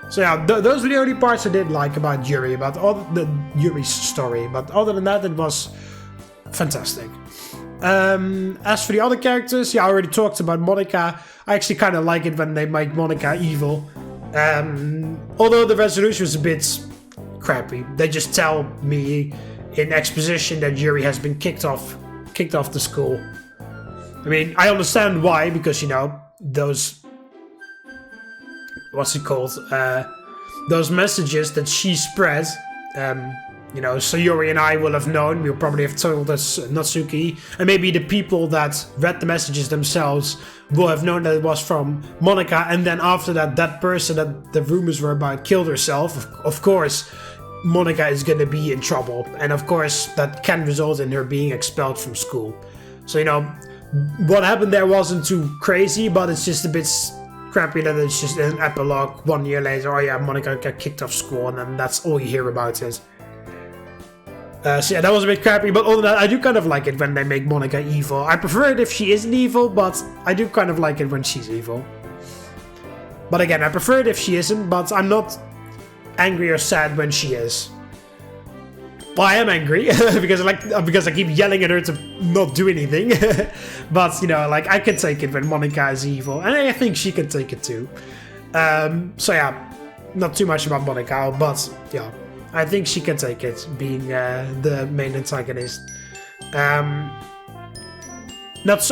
So yeah, those were the only parts I did like about Yuri, about all the Yuri's story. But other than that, it was fantastic. As for the other characters, yeah, I already talked about Monica. I actually kind of like it when they make Monica evil. Although the resolution was a bit crappy. They just tell me in exposition that Yuri has been kicked off the school. I mean, I understand why, because, you know, those... what's it called? Those messages that she spread, you know, so Yuri and I will have known, we'll probably have told us Natsuki, and maybe the people that read the messages themselves will have known that it was from Monica, and then after that, that person that the rumors were about killed herself. Of course, Monica is gonna be in trouble, and of course, that can result in her being expelled from school. So, you know, what happened there wasn't too crazy, but it's just a bit crappy that it's just an epilogue 1 year later. Oh yeah, Monica got kicked off school, and then that's all you hear about it. So yeah, that was a bit crappy, but other than that, I do kind of like it when they make Monica evil. I prefer it if she isn't evil, but I do kind of like it when she's evil. But again, I prefer it if she isn't, but I'm not angry or sad when she is. Well, I am angry because I keep yelling at her to not do anything. But, you know, like, I can take it when Monica is evil, and I think she can take it too. So yeah, not too much about Monica, but yeah, I think she can take it, being the main antagonist.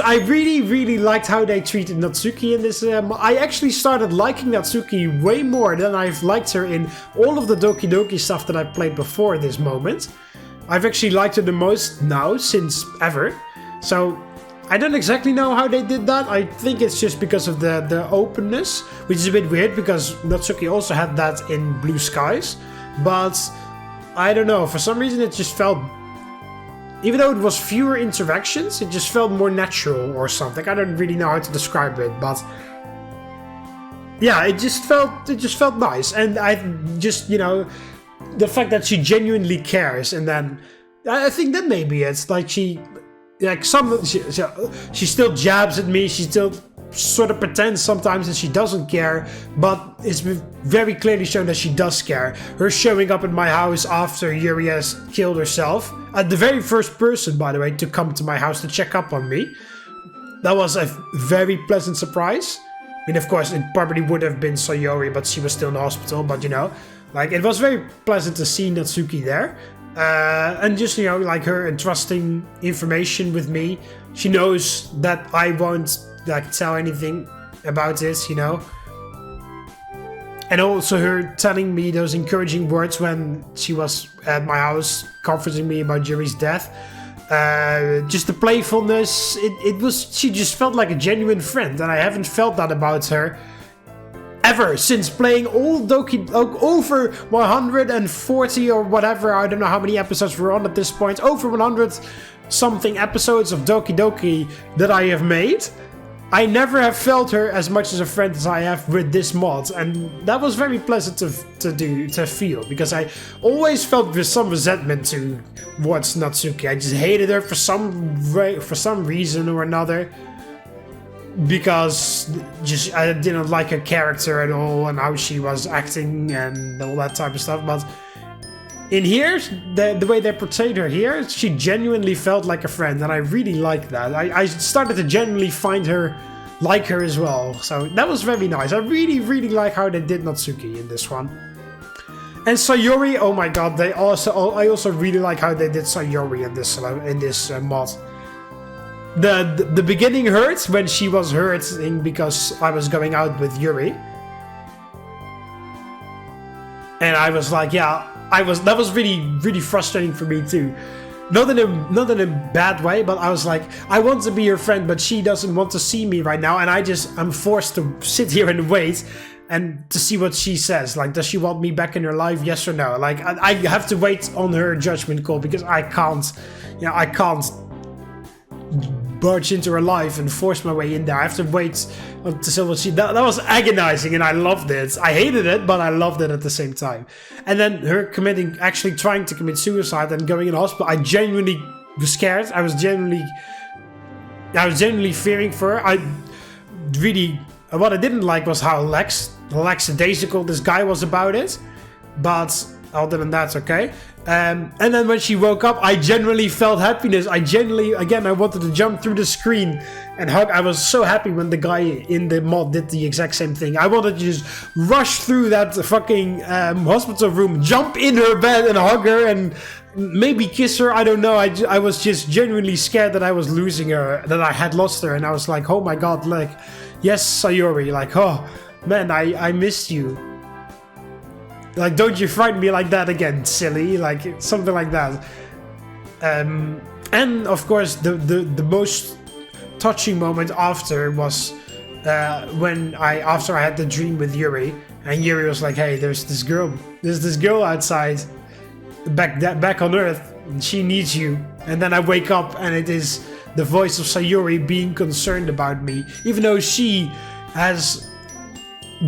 I really liked how they treated Natsuki in this. I actually started liking Natsuki way more than I've liked her in all of the Doki Doki stuff that I've played before this moment. I've actually liked her the most now, since ever. So I don't exactly know how they did that. I think it's just because of the openness, which is a bit weird because Natsuki also had that in Blue Skies. But I don't know, for some reason it just felt... Even though it was fewer interactions, it just felt more natural or something. I don't really know how to describe it, but yeah, it just felt nice. And I just, you know, the fact that she genuinely cares, and then I think that maybe it's like she still jabs at me, she still sort of pretends sometimes that she doesn't care, but it's very clearly shown that she does care. Her showing up at my house after Yuri has killed herself, the very first person, by the way, to come to my house to check up on me, that was a very pleasant surprise. I mean, of course, it probably would have been Sayori, but she was still in the hospital, but you know, like, it was very pleasant to see Natsuki there. And just, you know, like, her entrusting information with me. She knows that I won't, like, tell anything about this, you know. And also her telling me those encouraging words when she was at my house comforting me about Yuri's death. Just the playfulness, she just felt like a genuine friend, and I haven't felt that about her ever since playing all over 140 or whatever. I don't know how many episodes we're on at this point. Over 100 something episodes of Doki Doki that I have made. I never have felt her as much as a friend as I have with this mod, and that was very pleasant to feel, because I always felt with some resentment towards Natsuki. I just hated her for some reason or another, because just I didn't like her character at all and how she was acting and all that type of stuff. But in here, the way they portrayed her here, she genuinely felt like a friend, and I really liked that. I started to genuinely find her, like her as well, so that was very nice. I really, really like how they did Natsuki in this one. And Sayori, oh my god, I also really like how they did Sayori in this mod. The beginning hurt when she was hurting because I was going out with Yuri. And I was like, yeah, that was really, really frustrating for me too. Not in a bad way, but I was like, I want to be her friend, but she doesn't want to see me right now, and I'm forced to sit here and wait and to see what she says. Like, does she want me back in her life, yes or no? Like, I have to wait on her judgment call, because I can't barge into her life and force my way in there. I have to wait to see what she... That was agonizing, and I loved it. I hated it, but I loved it at the same time. And then her actually trying to commit suicide and going in hospital, I genuinely was scared. I was genuinely fearing for her. What I didn't like was how lackadaisical this guy was about it. But other than that, okay. And then when she woke up, I genuinely felt happiness. I wanted to jump through the screen and hug. I was so happy when the guy in the mod did the exact same thing. I wanted to just rush through that fucking hospital room, jump in her bed and hug her and maybe kiss her. I don't know. I was just genuinely scared that I was losing her, that I had lost her. And I was like, oh my god, like, yes, Sayori, like, oh man, I missed you. Like, don't you frighten me like that again, silly. Like, something like that. And, of course, the most touching moment after was after I had the dream with Yuri. And Yuri was like, hey, there's this girl outside back on Earth. And she needs you. And then I wake up and it is the voice of Sayori being concerned about me. Even though she has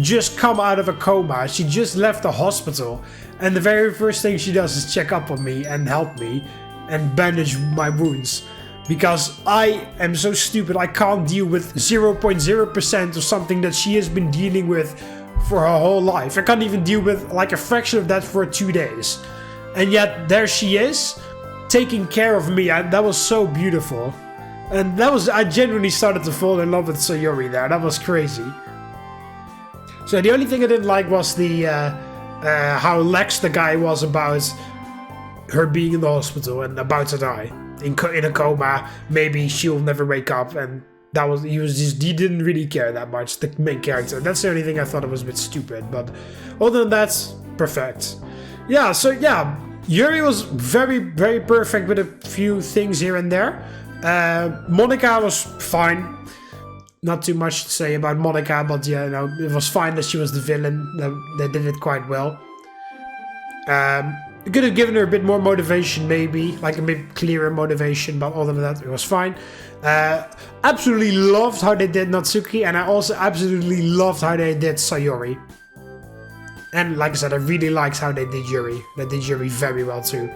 just come out of a coma. She just left the hospital, and the very first thing she does is check up on me and help me and bandage my wounds, because I am so stupid. I can't deal with 0.0% of something that she has been dealing with for her whole life. I can't even deal with like a fraction of that for 2 days, and yet there she is taking care of me. That was so beautiful, and I genuinely started to fall in love with Sayori there. That was crazy. So the only thing I didn't like was the how lax the guy was about her being in the hospital and about to die in a coma. Maybe she'll never wake up, and he didn't really care that much, the main character. That's the only thing I thought it was a bit stupid, but other than that, perfect. Yeah, so yeah, Yuri was very, very perfect with a few things here and there. Monica was fine. Not too much to say about Monica, but yeah, you know, it was fine that she was the villain. They did it quite well. Could have given her a bit more motivation, maybe, like a bit clearer motivation, but other than that, it was fine. Absolutely loved how they did Natsuki, and I also absolutely loved how they did Sayori. And like I said, I really liked how they did Yuri. They did Yuri very well too.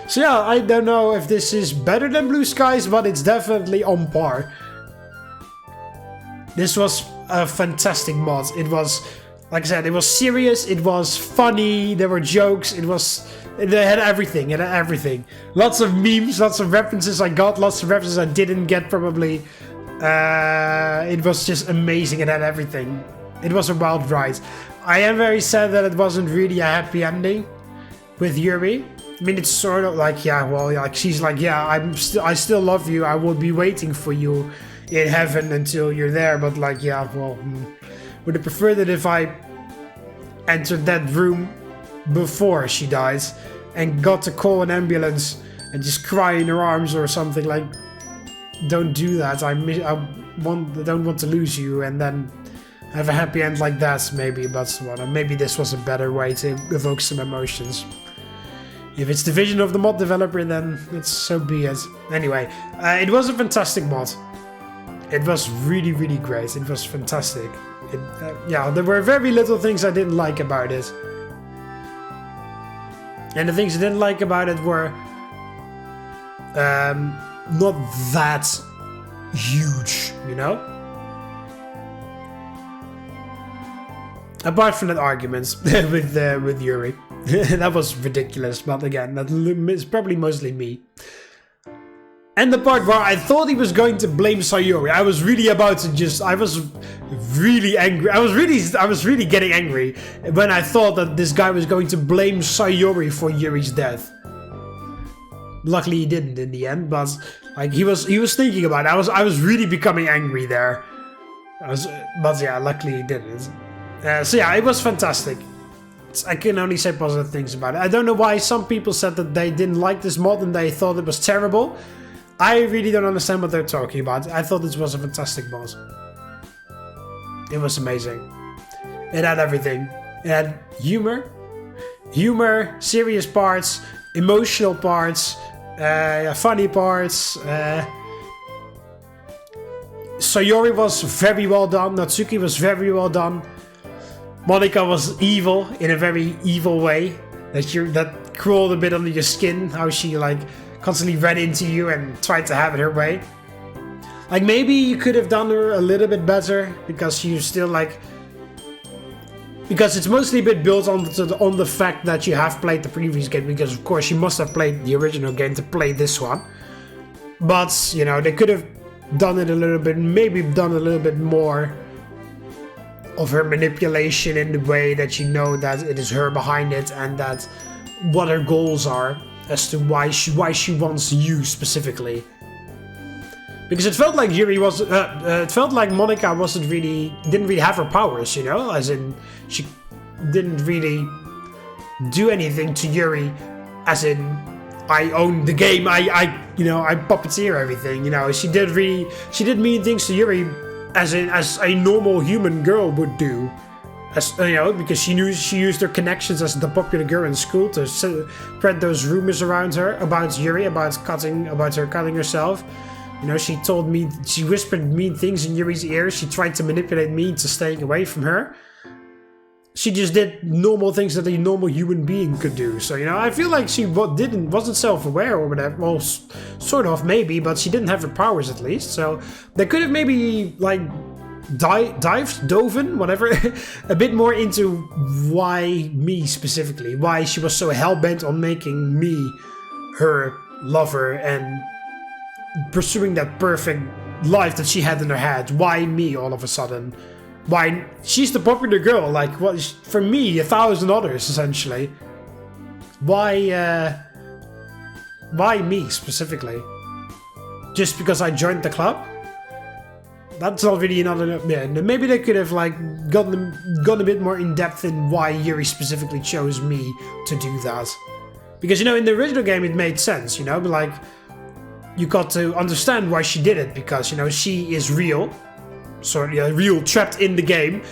So yeah, I don't know if this is better than Blue Skies, but it's definitely on par. This was a fantastic mod. It was, like I said, it was serious, it was funny, there were jokes, they had everything, Lots of memes, lots of references I got, lots of references I didn't get probably. It was just amazing, it had everything. It was a wild ride. I am very sad that it wasn't really a happy ending with Yuri. I mean, it's sort of like, yeah, well, like she's like, yeah, I still love you, I will be waiting for you in heaven until you're there, but like, yeah, well, would have preferred it if I entered that room before she dies and got to call an ambulance and just cry in her arms or something. Like, don't do that. I don't want to lose you. And then have a happy end like that, maybe, but well, maybe this was a better way to evoke some emotions. If it's the vision of the mod developer, then it's so be it. Anyway, it was a fantastic mod. It was really, really great. It was fantastic. Yeah, there were very little things I didn't like about it. And the things I didn't like about it were not that huge, you know? Apart from that argument with Yuri. That was ridiculous, but again, that is probably mostly me. And the part where I thought he was going to blame Sayori, I was really about to just, I was really angry. I was really getting angry when I thought that this guy was going to blame Sayori for Yuri's death. Luckily he didn't in the end, but like he was thinking about it. I was really becoming angry there. But yeah, luckily he didn't. So yeah, it was fantastic. I can only say positive things about it. I don't know why some people said that they didn't like this mod and they thought it was terrible. I really don't understand what they're talking about. I thought this was a fantastic mod. It was amazing. It had everything. It had humor, serious parts, emotional parts, funny parts. Sayori was very well done. Natsuki was very well done. Monika was evil in a very evil way. That crawled a bit under your skin. How she like constantly ran into you and tried to have it her way. Like maybe you could have done her a little bit better because you still like. Because it's mostly a bit built on the fact that you have played the previous game. Because of course you must have played the original game to play this one. But you know they could have done it a little bit. Maybe done a little bit more of her manipulation in the way that you know that it is her behind it and that what her goals are as to why she wants you specifically. Because it felt like Yuri was, it felt like Monika didn't really have her powers, you know, as in she didn't really do anything to Yuri, as in I own the game, I puppeteer everything, you know. She did mean things to Yuri as a normal human girl would do, as you know, because she used her connections as the popular girl in school to spread those rumors around her about Yuri, about her cutting herself. You know, she whispered mean things in Yuri's ear. She tried to manipulate me into staying away from her. She just did normal things that a normal human being could do. So, you know, I feel like she wasn't self-aware or whatever. Well, sort of, maybe, but she didn't have her powers at least. So they could have maybe, like, dove in, whatever, a bit more into why me specifically. Why she was so hell-bent on making me her lover and pursuing that perfect life that she had in her head. Why me all of a sudden? Why she's the popular girl, like what for me 1,000 others essentially. Why me specifically? Just because I joined the club? That's not really another. Yeah, maybe they could have like gone a bit more in depth in why Yuri specifically chose me to do that. Because you know in the original game it made sense, you know, but like you got to understand why she did it because you know she is real. So yeah, real, trapped in the game.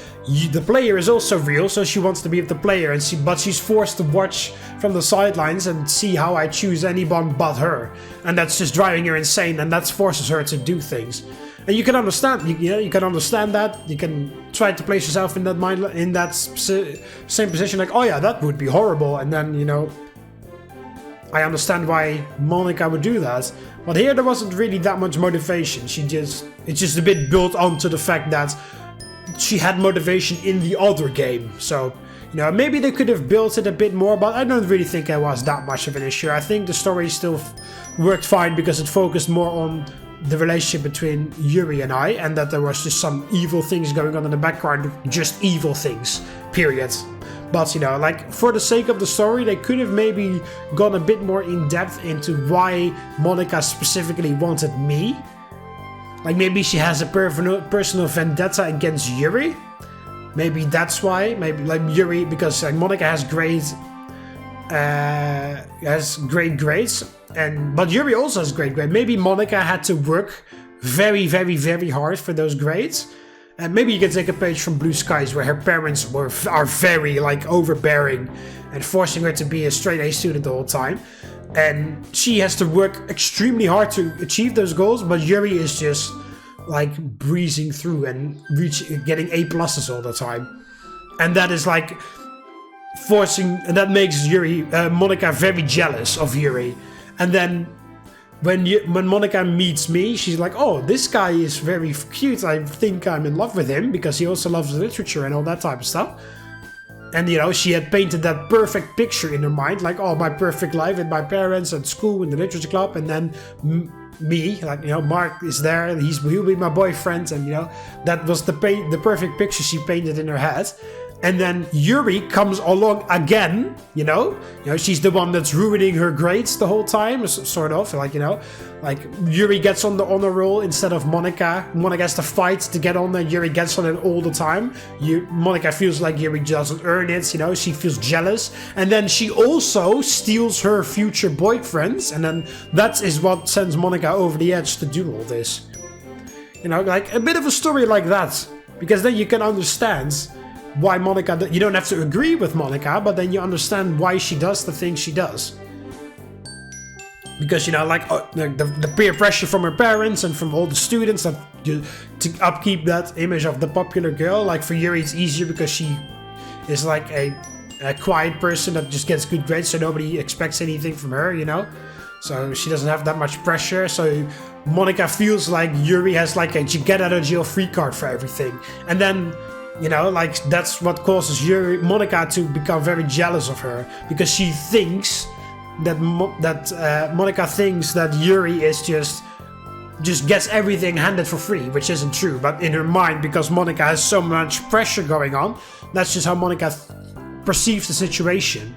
The player is also real, so she wants to be with the player, but she's forced to watch from the sidelines and see how I choose anyone but her, and that's just driving her insane, and that forces her to do things. And you can understand, you can understand that. You can try to place yourself in that same position, like, oh yeah, that would be horrible, and then you know, I understand why Monika would do that. But here there wasn't really that much motivation. It's just a bit built onto the fact that she had motivation in the other game. So, you know, maybe they could have built it a bit more, but I don't really think it was that much of an issue. I think the story still worked fine because it focused more on the relationship between Yuri and I, and that there was just some evil things going on in the background, just evil things, period. But, you know, like, for the sake of the story, they could have maybe gone a bit more in depth into why Monika specifically wanted me. Like, maybe she has a personal vendetta against Yuri. Maybe that's why. Maybe, like, Yuri, because like, Monika has great grades. But Yuri also has great grades. Maybe Monika had to work very, very, very hard for those grades. And maybe you can take a page from Blue Skies, where her parents are very like overbearing and forcing her to be a straight A student the whole time. And she has to work extremely hard to achieve those goals, but Yuri is just like breezing through and getting A pluses all the time. And that is like and that makes Monica very jealous of Yuri. And then when Monica meets me, she's like, oh, this guy is very cute. I think I'm in love with him because he also loves literature and all that type of stuff. And, you know, she had painted that perfect picture in her mind, like, oh, my perfect life with my parents and school and the literature club. And then me, like, you know, Mark is there and he'll be my boyfriend. And, you know, that was the perfect picture she painted in her head. And then Yuri comes along again, you know, she's the one that's ruining her grades the whole time, sort of, like, you know, like Yuri gets on the honor roll instead of Monica. Monica has to fight to get on there. Yuri gets on it all the time. Monica feels like Yuri doesn't earn it, you know, she feels jealous. And then she also steals her future boyfriends. And then that is what sends Monica over the edge to do all this. You know, like a bit of a story like that, because then you can understand why Monica, you don't have to agree with Monica, but then you understand why she does the things she does. Because, you know, like the peer pressure from her parents and from all the students to upkeep that image of the popular girl. Like for Yuri it's easier because she is like a quiet person that just gets good grades, so nobody expects anything from her, you know. So she doesn't have that much pressure. So Monica feels like Yuri has like a get out of jail free card for everything. And then, you know, like that's what causes Monica to become very jealous of her, because she thinks that Monica thinks that Yuri is just gets everything handed for free, which isn't true. But in her mind, because Monica has so much pressure going on, that's just how Monica perceives the situation.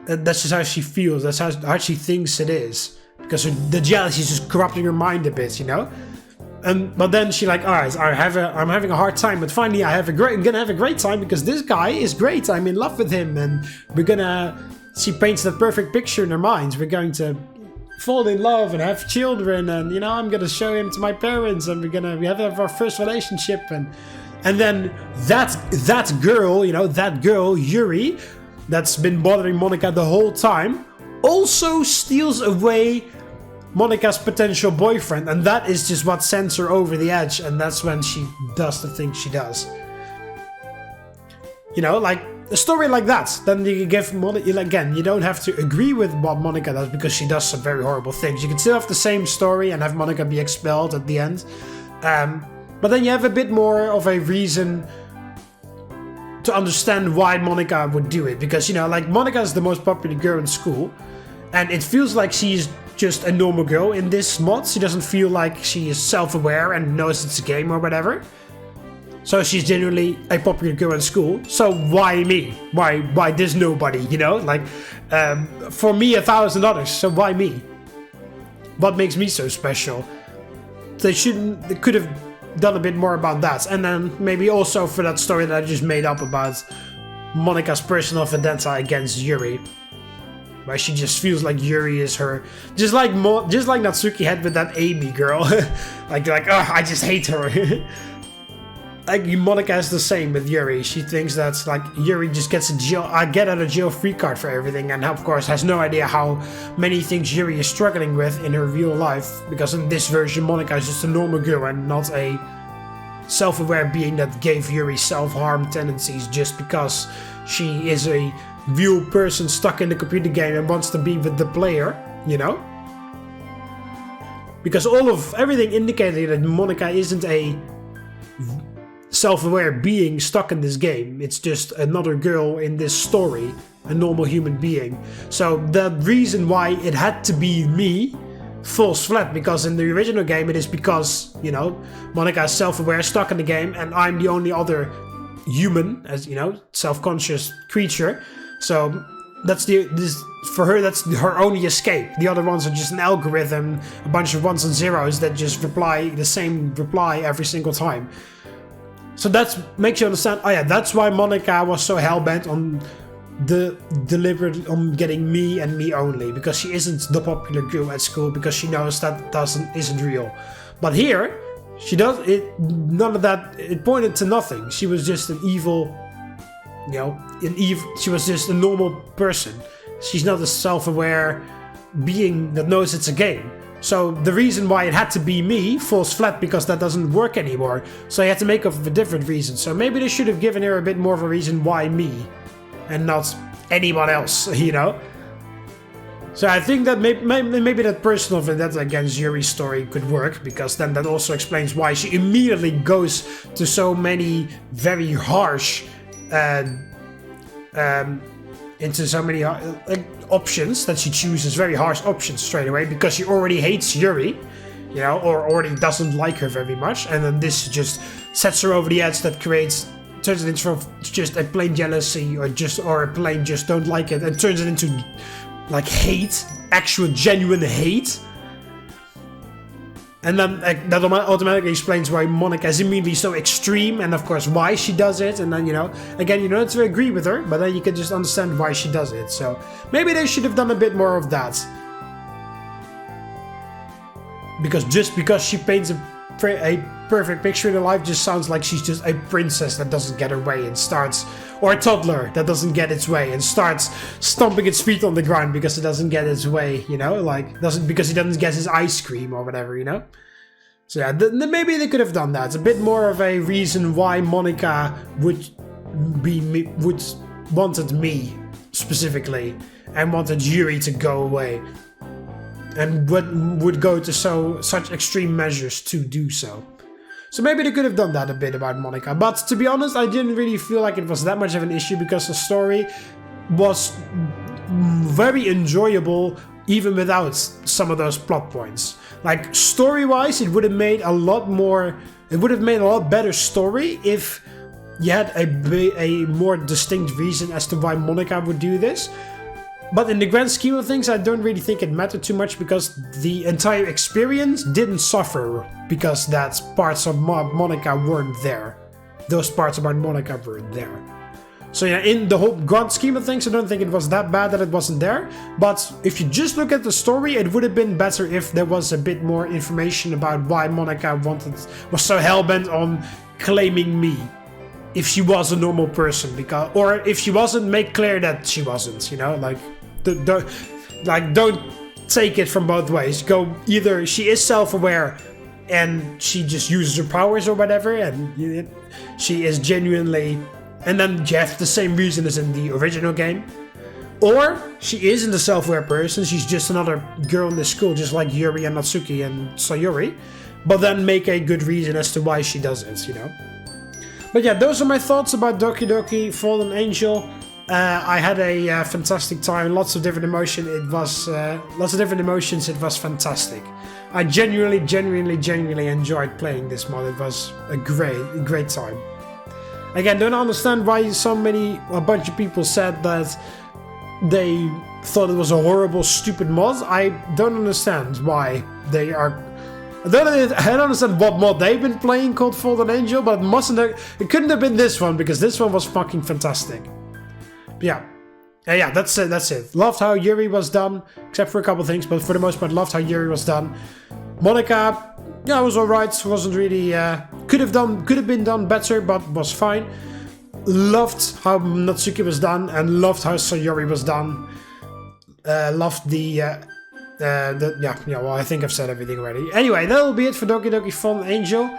That's just how she feels. That's how she thinks it is, because the jealousy is just corrupting her mind a bit, you know. But then she like, all right, I'm having a hard time, but finally I'm gonna have a great time because this guy is great. I'm in love with him, and she paints that perfect picture in her mind. We're going to fall in love and have children, and you know, I'm gonna show him to my parents, and we have our first relationship, and then that girl, you know, that girl Yuri, that's been bothering Monica the whole time, also steals away Monica's potential boyfriend, and that is just what sends her over the edge, and that's when she does the things she does. You know, like a story like that, then you can give Monica, again, you don't have to agree with what Monica does because she does some very horrible things. You can still have the same story and have Monica be expelled at the end, but then you have a bit more of a reason to understand why Monica would do it, because, you know, like Monica is the most popular girl in school, and it feels like she's just a normal girl in this mod. She doesn't feel like she is self-aware and knows it's a game or whatever. So she's genuinely a popular girl in school. So why me? Why this nobody, you know? Like, for me 1,000 others, so why me? What makes me so special? They could have done a bit more about that. And then maybe also for that story that I just made up about Monica's personal vendetta against Yuri. Where she just feels like Yuri is her, just like Natsuki had with that Amy girl. like oh, I just hate her. Like Monica is the same with Yuri. She thinks that like Yuri just gets a get out of jail free card for everything, and of course has no idea how many things Yuri is struggling with in her real life. Because in this version, Monica is just a normal girl and not a self-aware being that gave Yuri self-harm tendencies just because she is a real person stuck in the computer game and wants to be with the player, you know? Because everything indicated that Monica isn't a self-aware being stuck in this game. It's just another girl in this story, a normal human being. So the reason why it had to be me falls flat, because in the original game it is because, you know, Monica is self-aware, stuck in the game, and I'm the only other human, as you know, self-conscious creature. So for her, that's her only escape. The other ones are just an algorithm, a bunch of ones and zeros that just reply the same reply every single time. So that makes you understand. Oh yeah, that's why Monica was so hell-bent on on getting me and me only, because she isn't the popular girl at school, because she knows that isn't real. But here, She does it. None of that. It pointed to nothing. She was just an evil, you know, she was just a normal person. She's not a self-aware being that knows it's a game. So the reason why it had to be me falls flat because that doesn't work anymore. So I had to make up a different reason. So maybe they should have given her a bit more of a reason why me and not anyone else, you know? So I think that maybe that personal vendetta against Yuri's story could work, because then that also explains why she immediately goes to so many very harsh into so many options that she chooses, very harsh options straight away, because she already hates Yuri, you know, or already doesn't like her very much, and then this just sets her over the edge, that turns it into just a plain jealousy, or a plain just don't like it, and turns it into like hate, actual genuine hate. And then that automatically explains why Monica is immediately so extreme, and of course why she does it. And then, you know, again, you don't have to agree with her, but then you can just understand why she does it. So maybe they should have done a bit more of that. Because just because she paints a perfect picture in her life just sounds like she's just a princess that doesn't get her way and starts, or a toddler that doesn't get its way and starts stomping its feet on the ground because it doesn't get its way, you know, like because he doesn't get his ice cream or whatever, you know. So yeah, maybe they could have done that, a bit more of a reason why Monica would wanted me specifically and wanted Yuri to go away, and would go to such extreme measures to do so. So maybe they could have done that a bit about Monica. But to be honest, I didn't really feel like it was that much of an issue, because the story was very enjoyable even without some of those plot points. Like, story-wise, it would have made a lot better story if you had a more distinct reason as to why Monica would do this. But in the grand scheme of things, I don't really think it mattered too much, because the entire experience didn't suffer because that parts of Monica weren't there. Those parts about Monica weren't there. So yeah, in the whole grand scheme of things, I don't think it was that bad that it wasn't there. But if you just look at the story, it would have been better if there was a bit more information about why Monica was so hellbent on claiming me. If she was a normal person, or if she wasn't, make clear that she wasn't, you know, like, don't take it from both ways. Go either she is self-aware and she just uses her powers or whatever, and she is genuinely, and then you have the same reason as in the original game, or she isn't a self-aware person, she's just another girl in the school, just like Yuri and Natsuki and Sayori, but then make a good reason as to why she does it, you know. But yeah, those are my thoughts about Doki Doki Fallen Angel. I had a fantastic time, lots of different emotions. It was fantastic. I genuinely enjoyed playing this mod. It was a great time. Again, don't understand why a bunch of people said that they thought it was a horrible, stupid mod. I don't understand why they are. I don't understand what mod they've been playing called Fallen Angel, but it couldn't have been this one, because this one was fucking fantastic. But yeah, that's it. Loved how Yuri was done, except for a couple things, but for the most part, loved how Yuri was done. Monica, yeah, was alright. Wasn't really could have been done better, but was fine. Loved how Natsuki was done, and loved how Sayori was done. Loved well, I think I've said everything already. Anyway, that'll be it for Doki Doki Fallen Angel.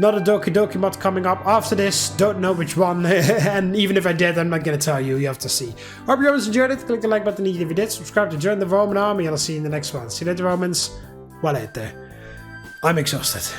Not a Doki Doki mod coming up after this. Don't know which one. And even if I did, I'm not going to tell you. You have to see. Hope you guys enjoyed it. Click the like button if you did. Subscribe to join the Roman army. And I'll see you in the next one. See you later, Romans. Valete. I'm exhausted.